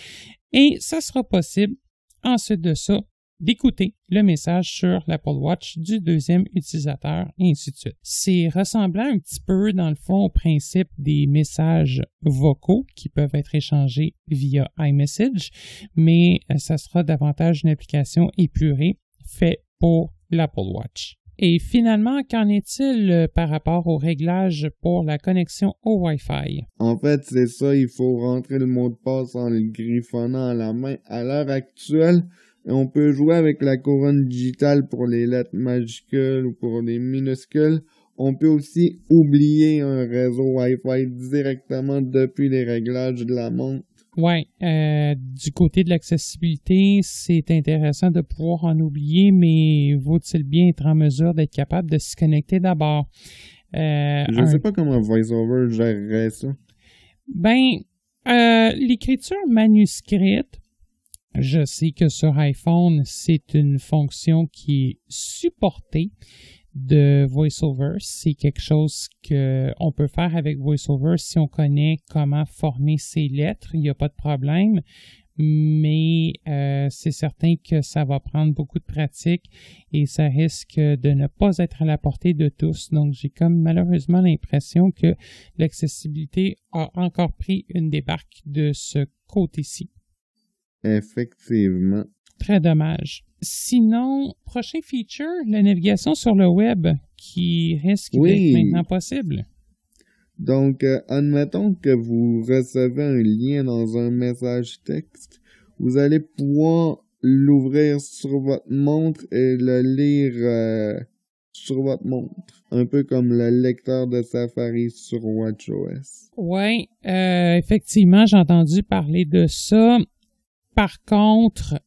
et ça sera possible ensuite de ça d'écouter le message sur l'Apple Watch du deuxième utilisateur, et ainsi de suite. C'est ressemblant un petit peu, dans le fond, au principe des messages vocaux qui peuvent être échangés via iMessage, mais ça sera davantage une application épurée faite pour l'Apple Watch. Et finalement, qu'en est-il par rapport aux réglages pour la connexion au Wi-Fi? En fait, c'est ça, il faut rentrer le mot de passe en le griffonnant à la main. À l'heure actuelle, on peut jouer avec la couronne digitale pour les lettres majuscules ou pour les minuscules. On peut aussi oublier un réseau Wi-Fi directement depuis les réglages de la montre. Oui, du côté de l'accessibilité, c'est intéressant de pouvoir en oublier, mais vaut-il bien être en mesure d'être capable de se connecter d'abord? Je ne sais pas comment VoiceOver gérerait ça. L'écriture manuscrite, je sais que sur iPhone, c'est une fonction qui est supportée de VoiceOver. C'est quelque chose qu'on peut faire avec VoiceOver si on connaît comment former ses lettres. Il n'y a pas de problème. mais c'est certain que ça va prendre beaucoup de pratique et ça risque de ne pas être à la portée de tous. Donc, j'ai comme malheureusement l'impression que l'accessibilité a encore pris une débarque de ce côté-ci. Effectivement. Très dommage. Sinon, prochain feature, la navigation sur le web qui risque d'être maintenant possible. Donc, admettons que vous recevez un lien dans un message texte, vous allez pouvoir l'ouvrir sur votre montre et le lire sur votre montre. Un peu comme le lecteur de Safari sur WatchOS. Oui, effectivement, j'ai entendu parler de ça. Par contre,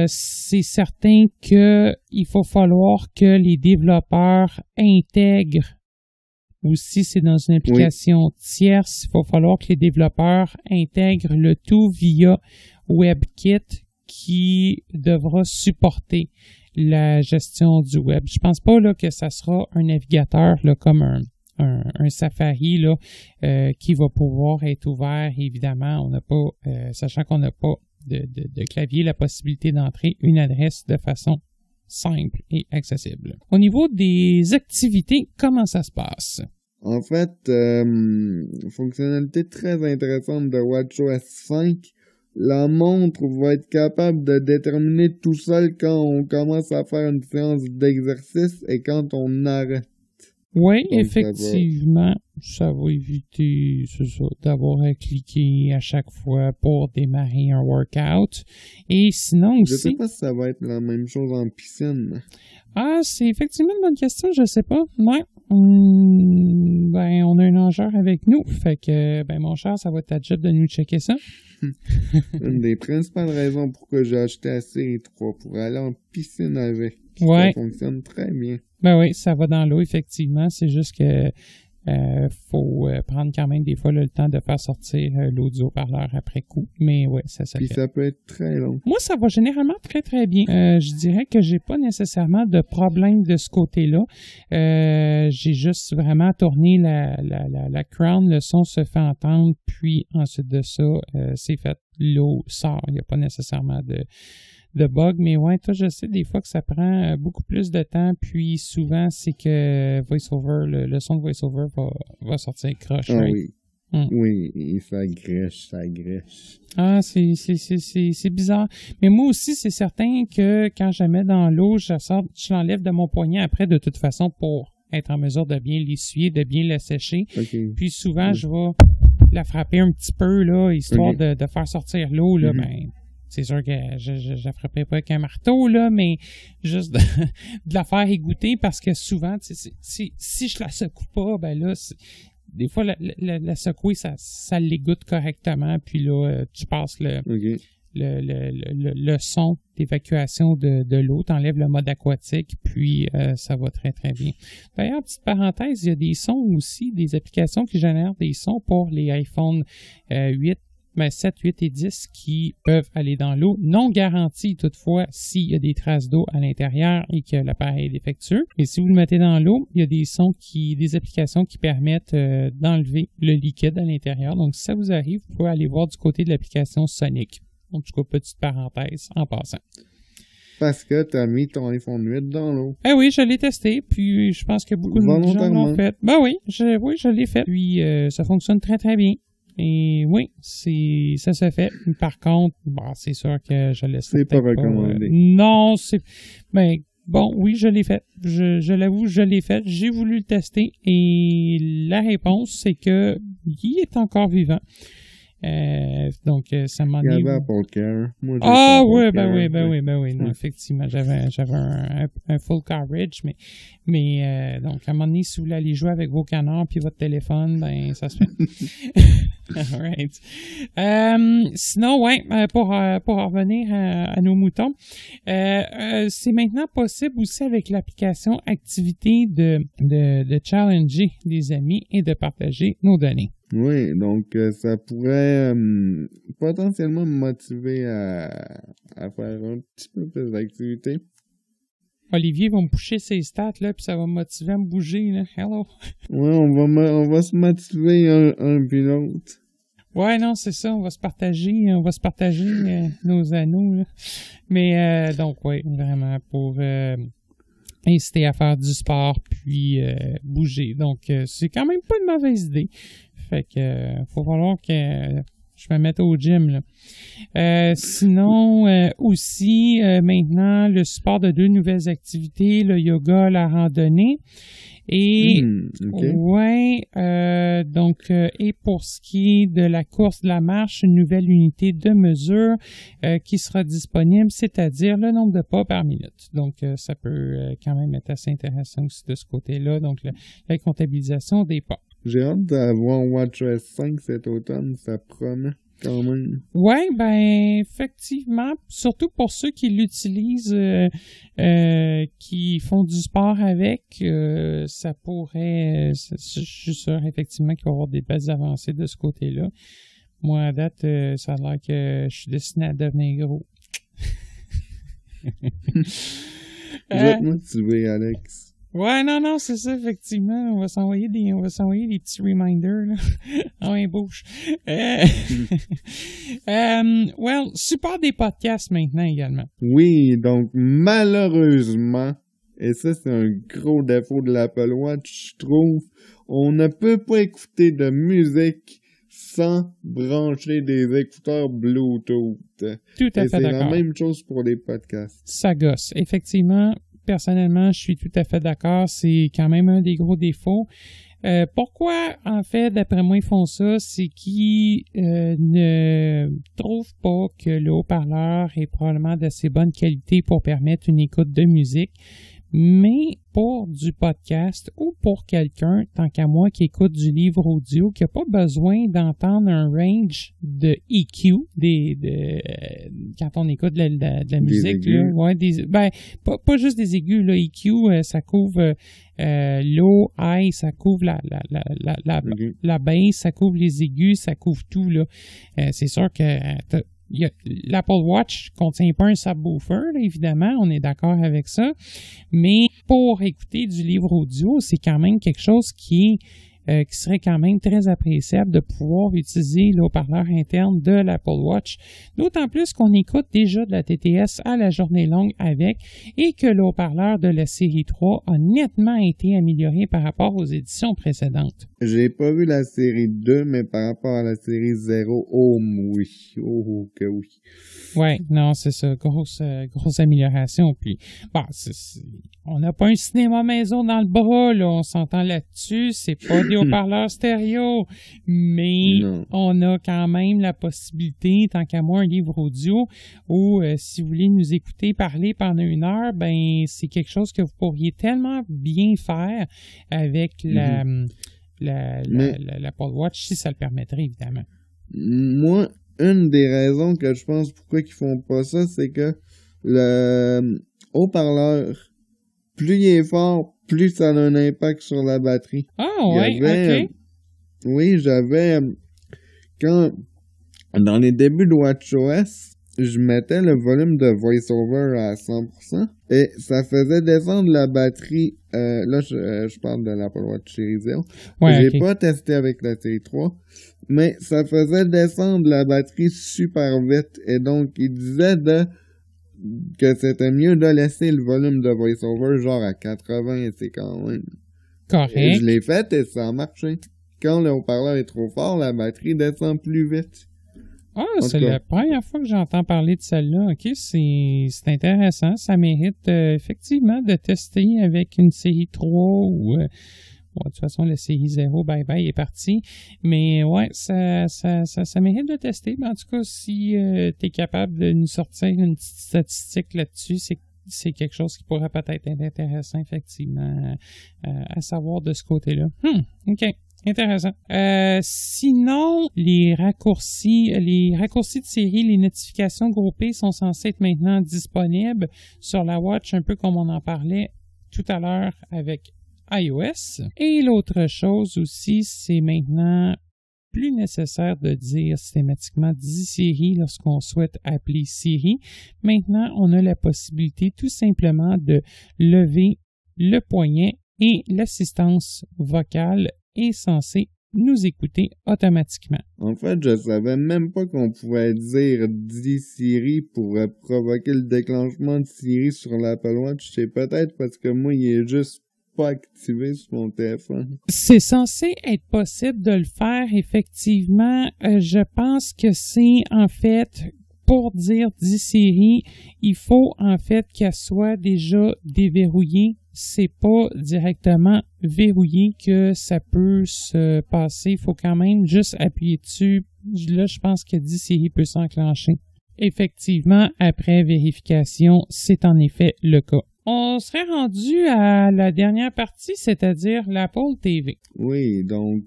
c'est certain que il faut falloir que les développeurs intègrent, ou si c'est dans une application tierce, il va falloir que les développeurs intègrent le tout via WebKit qui devra supporter la gestion du web. Je pense pas là que ça sera un navigateur là, comme un Safari là, qui va pouvoir être ouvert. Évidemment, on n'a pas, sachant qu'on n'a pas de clavier, la possibilité d'entrer une adresse de façon simple et accessible. Au niveau des activités, comment ça se passe? En fait, fonctionnalité très intéressante de WatchOS 5, la montre va être capable de déterminer tout seul quand on commence à faire une séance d'exercice et quand on arrête. Oui, donc, effectivement, ça va éviter d'avoir à cliquer à chaque fois pour démarrer un workout. Et sinon aussi... Je sais pas si ça va être la même chose en piscine. Ah, c'est effectivement une bonne question, je sais pas. Ouais. Ben, on a un nageur avec nous. Fait que, ben, mon cher, ça va être ta job de nous checker ça. Une des principales raisons pourquoi j'ai acheté la série 3 pour aller en piscine avec. Ouais. Ça fonctionne très bien. Ben oui, ça va dans l'eau, effectivement. C'est juste que faut prendre quand même des fois le temps de faire sortir l'audio par l'heure après coup. Mais ouais, ça fait. Puis ça peut être très long. Moi, ça va généralement très très bien. Je dirais que j'ai pas nécessairement de problème de ce côté-là. J'ai juste vraiment tourné la crown, le son se fait entendre, puis ensuite de ça, c'est fait. L'eau sort. Il n'y a pas nécessairement de bug, mais ouais, toi, je sais des fois que ça prend beaucoup plus de temps, puis souvent, c'est que VoiceOver, le son de VoiceOver va sortir croche, ah, right? Oui. Oui, ça grèche. Ah, c'est bizarre. Mais moi aussi, c'est certain que quand je la mets dans l'eau, je l'enlève de mon poignet après, de toute façon, pour être en mesure de bien l'essuyer, de bien la sécher. Okay. Puis souvent, je vais la frapper un petit peu, là, histoire de faire sortir l'eau, là, ben... C'est sûr que je la frapperai pas avec un marteau, là, mais juste de la faire égoutter parce que souvent, si je la secoue pas, ben là, des fois, la secouer, ça l'égoutte correctement, puis là, tu passes le son d'évacuation de l'eau, t'enlèves le mode aquatique, puis ça va très, très bien. D'ailleurs, petite parenthèse, il y a des sons aussi, des applications qui génèrent des sons pour les iPhone 8, 7, 8 et 10 qui peuvent aller dans l'eau, non garanti toutefois s'il y a des traces d'eau à l'intérieur et que l'appareil est défectueux. Et si vous le mettez dans l'eau, il y a des applications qui permettent d'enlever le liquide à l'intérieur. Donc, si ça vous arrive, vous pouvez aller voir du côté de l'application Sonic. En tout cas, petite parenthèse en passant. Parce que tu as mis ton iPhone 8 dans l'eau. Eh oui, je l'ai testé, puis je pense que beaucoup de gens l'ont fait. Ben oui, je l'ai fait, puis ça fonctionne très très bien. Et oui, ça se fait. Par contre, c'est sûr que je laisse. C'est pas recommandé. Non, ben, bon, oui, je l'ai fait. Je l'avoue, je l'ai fait. J'ai voulu le tester et la réponse, c'est que il est encore vivant. Donc, ça m'a dit. Ah oui, ben oui. Non, effectivement, j'avais un full coverage, mais donc, à un moment donné, si vous voulez aller jouer avec vos canards puis votre téléphone, ben, ça se fait. Alright. Sinon, ouais, pour en revenir à nos moutons, c'est maintenant possible aussi avec l'application Activité de challenger des amis et de partager nos données. Oui, donc ça pourrait potentiellement me motiver à faire un petit peu plus d'activité. Olivier va me pusher ses stats, là, puis ça va me motiver à me bouger, là. Hello! Ouais, on va se motiver un puis l'autre. Ouais, non, c'est ça. On va se partager nos anneaux. Là. Mais donc, oui, vraiment pour inciter à faire du sport puis bouger. Donc, c'est quand même pas une mauvaise idée. Fait que faut falloir que je me mette au gym. Là. Sinon, aussi, maintenant, le support de 2 nouvelles activités, le yoga, la randonnée. Et okay. ouais, donc et pour ce qui est de la course de la marche, une nouvelle unité de mesure qui sera disponible, c'est-à-dire le nombre de pas par minute. Donc ça peut quand même être assez intéressant aussi de ce côté-là. Donc la comptabilisation des pas. J'ai hâte d'avoir WatchOS 5 cet automne, ça promet quand même. Ouais, ben effectivement, surtout pour ceux qui l'utilisent, qui font du sport avec, ça pourrait, je suis sûr effectivement qu'il va y avoir des belles avancées de ce côté-là. Moi, à date, ça a l'air que je suis destiné à devenir gros. Jette-moi tu veux, Alex. Ouais, non, c'est ça, effectivement. On va s'envoyer des petits reminders, là. Ah ouais, bouge. Well, support des podcasts maintenant également. Oui, donc, malheureusement, et ça, c'est un gros défaut de l'Apple Watch, je trouve, on ne peut pas écouter de musique sans brancher des écouteurs Bluetooth. Tout à fait d'accord. C'est la même chose pour les podcasts. Ça gosse. Effectivement, personnellement, je suis tout à fait d'accord. C'est quand même un des gros défauts. Pourquoi, en fait, d'après moi, ils font ça? C'est qu'ils ne trouvent pas que le haut-parleur est probablement d'assez bonne qualité pour permettre une écoute de musique. Mais pour du podcast ou pour quelqu'un, tant qu'à moi, qui écoute du livre audio, qui n'a pas besoin d'entendre un range de EQ, quand on écoute de la musique, là, ouais, pas juste des aigus, là, EQ, ça couvre low, high, ça couvre la basse, ça couvre les aigus, ça couvre tout, là. C'est sûr que l'Apple Watch contient pas un subwoofer, là, évidemment, on est d'accord avec ça, mais pour écouter du livre audio, c'est quand même quelque chose qui serait quand même très appréciable de pouvoir utiliser le haut-parleur interne de l'Apple Watch, d'autant plus qu'on écoute déjà de la TTS à la journée longue avec et que le haut-parleur de la série 3 a nettement été amélioré par rapport aux éditions précédentes. J'ai pas vu la série 2, mais par rapport à la série 0, oh oui, oh que oui. Ouais, non, c'est ça, grosse amélioration. Puis, bon, on n'a pas un cinéma maison dans le bras, là, on s'entend là-dessus, c'est pas des haut-parleurs stéréo, mais on a quand même la possibilité, tant qu'à moi, un livre audio, où si vous voulez nous écouter parler pendant 1 heure, ben c'est quelque chose que vous pourriez tellement bien faire avec l'Apple Watch, si ça le permettrait, évidemment. Moi, une des raisons que je pense pourquoi ils font pas ça, c'est que le haut-parleur, plus il est fort, plus ça a un impact sur la batterie. Ah ouais, ok. Oui, quand, dans les débuts de WatchOS, je mettais le volume de VoiceOver à 100% et ça faisait descendre la batterie. Là, je parle de l'Apple Watch Series 0. Ouais, j'ai pas testé avec la série 3, mais ça faisait descendre la batterie super vite et donc il disait que c'était mieux de laisser le volume de VoiceOver genre à 80 et c'est quand même correct. Et je l'ai fait et ça a marché. Quand le haut-parleur est trop fort, la batterie descend plus vite. Ah, c'est la première fois que j'entends parler de celle-là. OK, c'est intéressant. Ça mérite effectivement de tester avec une série 3 ou... bon, de toute façon, la série 0, bye-bye, est partie. Mais ouais, ça mérite de tester. Mais en tout cas, si tu es capable de nous sortir une petite statistique là-dessus, c'est quelque chose qui pourrait peut-être être intéressant, effectivement, à savoir de ce côté-là. OK. Intéressant. Sinon, les raccourcis de série, les notifications groupées sont censées être maintenant disponibles sur la Watch, un peu comme on en parlait tout à l'heure avec iOS. Et l'autre chose aussi, c'est maintenant plus nécessaire de dire systématiquement 10 Siri lorsqu'on souhaite appeler Siri. Maintenant, on a la possibilité tout simplement de lever le poignet et l'assistance vocale est censée nous écouter automatiquement. En fait, je savais même pas qu'on pouvait dire « dis Siri » pour provoquer le déclenchement de Siri sur l'Apple Watch. C'est peut-être parce que moi, il est juste pas activé sur mon téléphone. C'est censé être possible de le faire, effectivement. Je pense que c'est, en fait, pour dire « dis Siri », il faut, en fait, qu'elle soit déjà déverrouillée. C'est pas directement verrouillé que ça peut se passer. Il faut quand même juste appuyer dessus. Là, je pense que « dis Siri » peut s'enclencher. Effectivement, après vérification, c'est en effet le cas. On serait rendu à la dernière partie, c'est-à-dire l'Apple TV. Oui, donc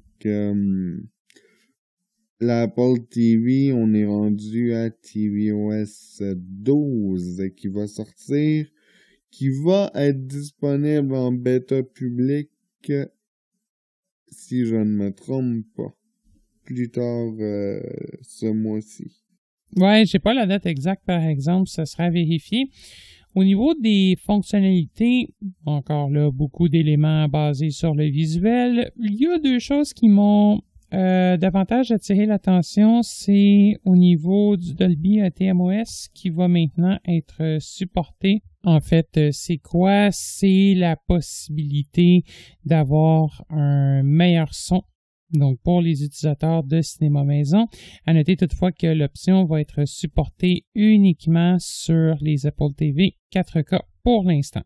l'Apple TV, on est rendu à tvOS 12 qui va sortir, qui va être disponible en bêta public, si je ne me trompe pas, plus tard ce mois-ci. Ouais, j'ai pas la date exacte, par exemple, ça sera vérifié. Au niveau des fonctionnalités, encore là, beaucoup d'éléments basés sur le visuel. Il y a deux choses qui m'ont davantage attiré l'attention. C'est au niveau du Dolby TMOS qui va maintenant être supporté. En fait, c'est quoi? C'est la possibilité d'avoir un meilleur son. Donc, pour les utilisateurs de cinéma maison, à noter toutefois que l'option va être supportée uniquement sur les Apple TV 4K pour l'instant.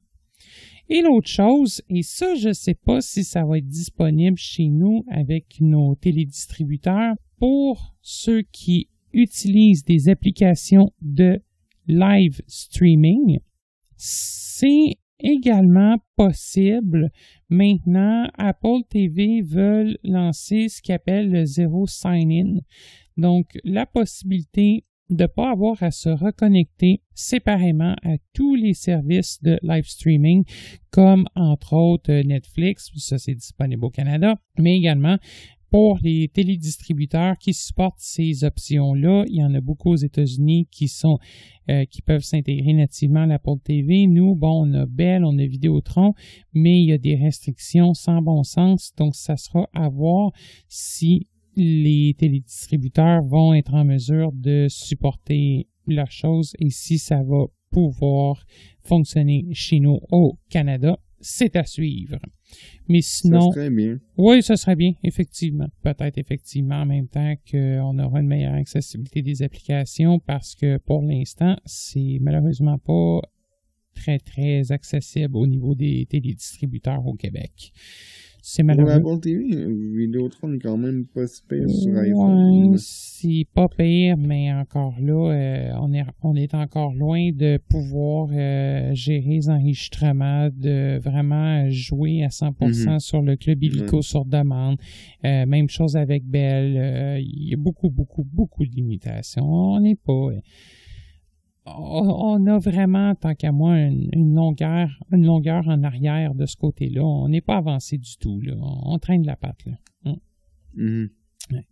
Et l'autre chose, et ça, je ne sais pas si ça va être disponible chez nous avec nos télédistributeurs, pour ceux qui utilisent des applications de live streaming, c'est également possible. Maintenant, Apple TV veulent lancer ce qu'ils appellent le Zero Sign-In. Donc, la possibilité de ne pas avoir à se reconnecter séparément à tous les services de live streaming, comme entre autres Netflix, ça c'est disponible au Canada, mais également pour les télédistributeurs qui supportent ces options-là. Il y en a beaucoup aux États-Unis qui peuvent s'intégrer nativement à l'Apple TV. Nous, bon, on a Bell, on a Vidéotron, mais il y a des restrictions sans bon sens. Donc, ça sera à voir si les télédistributeurs vont être en mesure de supporter la chose et si ça va pouvoir fonctionner chez nous au Canada. C'est à suivre. Mais sinon... Ça serait bien. Oui, ça serait bien, effectivement. Peut-être effectivement en même temps qu'on aura une meilleure accessibilité des applications parce que pour l'instant, c'est malheureusement pas très, très accessible au niveau des télédistributeurs au Québec. C'est malheureux. Pour l'Apple TV, Vidéotron est quand même pas si pire sur iPhone. Ouais, c'est pas pire, mais encore là, on est encore loin de pouvoir gérer les enregistrements, de vraiment jouer à 100% sur le club illico sur demande. Même chose avec Bell. Il y a beaucoup de limitations. On n'est pas... On a vraiment, tant qu'à moi, une longueur en arrière de ce côté-là. On n'est pas avancé du tout, là. On traîne la patte, là. Ouais.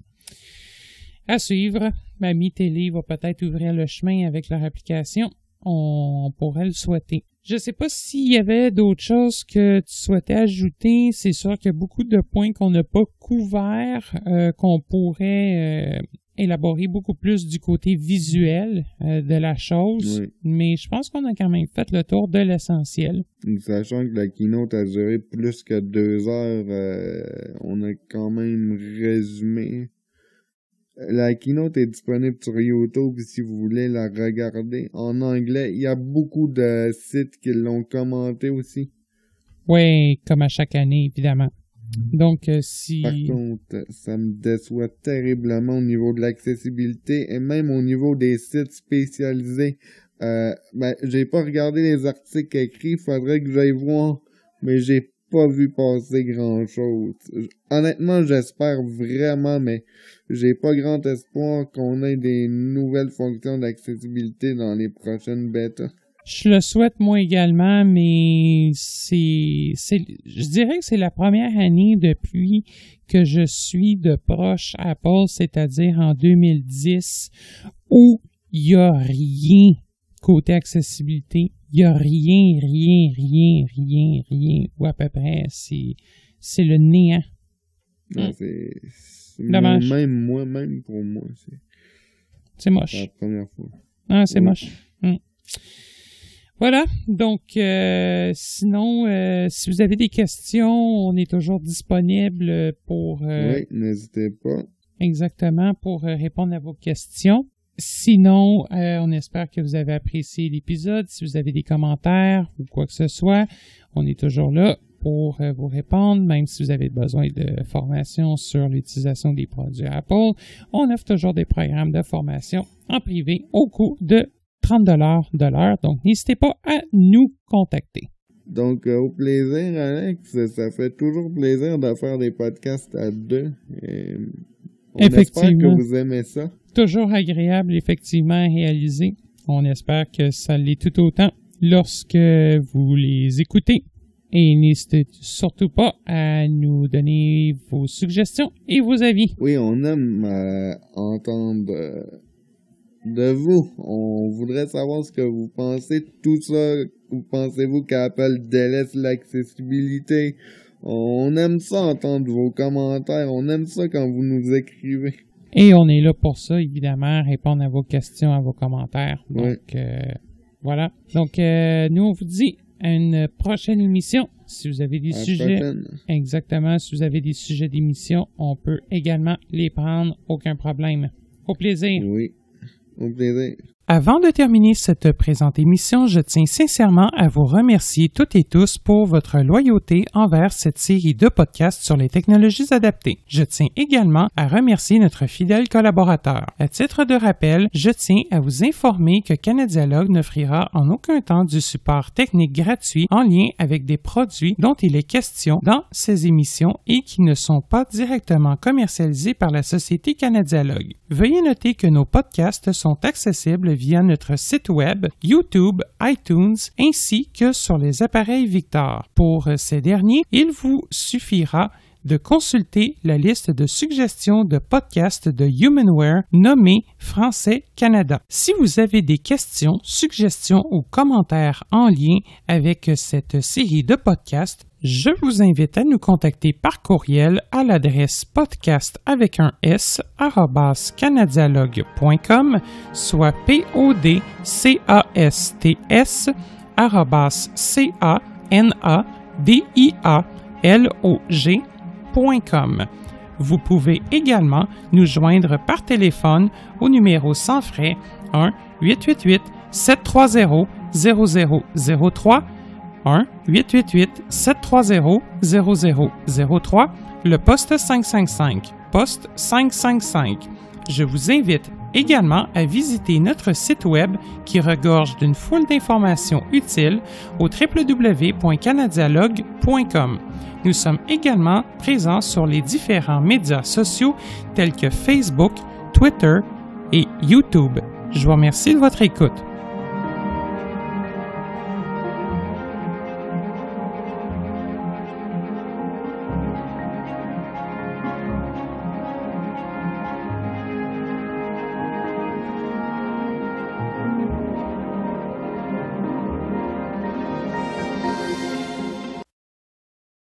À suivre, Mamie Télé va peut-être ouvrir le chemin avec leur application. On pourrait le souhaiter. Je ne sais pas s'il y avait d'autres choses que tu souhaitais ajouter. C'est sûr qu'il y a beaucoup de points qu'on n'a pas couverts, qu'on pourrait élaborer beaucoup plus du côté visuel de la chose. Oui. Mais je pense qu'on a quand même fait le tour de l'essentiel. Sachant que la keynote a duré plus que 2 heures, on a quand même résumé. La keynote est disponible sur YouTube si vous voulez la regarder en anglais. Il y a beaucoup de sites qui l'ont commenté aussi. Oui, comme à chaque année, évidemment. Donc, si... Par contre, ça me déçoit terriblement au niveau de l'accessibilité et même au niveau des sites spécialisés. J'ai pas regardé les articles écrits, faudrait que j'aille voir, mais j'ai pas vu passer grand-chose. Honnêtement, j'espère vraiment, mais j'ai pas grand espoir qu'on ait des nouvelles fonctions d'accessibilité dans les prochaines bêtas. Je le souhaite moi également, mais je dirais que c'est la première année depuis que je suis de proche Apple, c'est-à-dire en 2010, où il y a rien côté accessibilité. Il y a rien, ou à peu près, c'est le néant. Non, c'est Dommage. Même pour moi, C'est moche. c'est la première fois. Ah, c'est Oui. moche. Voilà. Donc, sinon, si vous avez des questions, on est toujours disponible pour... Oui, n'hésitez pas. Exactement, pour répondre à vos questions. Sinon, on espère que vous avez apprécié l'épisode. Si vous avez des commentaires ou quoi que ce soit, on est toujours là pour vous répondre, même si vous avez besoin de formation sur l'utilisation des produits Apple. On offre toujours des programmes de formation en privé au coût de 30 $ de l'heure. Donc, n'hésitez pas à nous contacter. Donc, au plaisir, Alex. Ça fait toujours plaisir de faire des podcasts à deux. Et on espère Effectivement. que vous aimez ça. Toujours agréable, effectivement, à réaliser. On espère que ça l'est tout autant lorsque vous les écoutez. Et n'hésitez surtout pas à nous donner vos suggestions et vos avis. Oui, on aime entendre de vous. On voudrait savoir ce que vous pensez de tout ça. Pensez-vous qu'Apple délaisse l'accessibilité? On aime ça entendre vos commentaires. On aime ça quand vous nous écrivez. Et on est là pour ça, évidemment, répondre à vos questions, à vos commentaires. Oui. Donc, voilà. Donc, nous, on vous dit à une prochaine émission. Si vous avez des À la sujets, prochaine. exactement, si vous avez des sujets d'émission, on peut également les prendre, aucun problème. Au plaisir. Oui, au plaisir. Avant de terminer cette présente émission, je tiens sincèrement à vous remercier toutes et tous pour votre loyauté envers cette série de podcasts sur les technologies adaptées. Je tiens également à remercier notre fidèle collaborateur. À titre de rappel, je tiens à vous informer que Canadialogue n'offrira en aucun temps du support technique gratuit en lien avec des produits dont il est question dans ces émissions et qui ne sont pas directement commercialisés par la société Canadialogue. Veuillez noter que nos podcasts sont accessibles via notre site web, YouTube, iTunes, ainsi que sur les appareils Victor. Pour ces derniers, il vous suffira de consulter la liste de suggestions de podcasts de Humanware nommée Français Canada. Si vous avez des questions, suggestions ou commentaires en lien avec cette série de podcasts, je vous invite à nous contacter par courriel à l'adresse podcast avec un s @canadialogue.com, soit podcast@canadialog.com. Vous pouvez également nous joindre par téléphone au numéro sans frais 1-888-730-0003, 1-888-730-0003, le poste 555, poste 555. Je vous invite également à visiter notre site web qui regorge d'une foule d'informations utiles au www.canadialogue.com. Nous sommes également présents sur les différents médias sociaux tels que Facebook, Twitter et YouTube. Je vous remercie de votre écoute.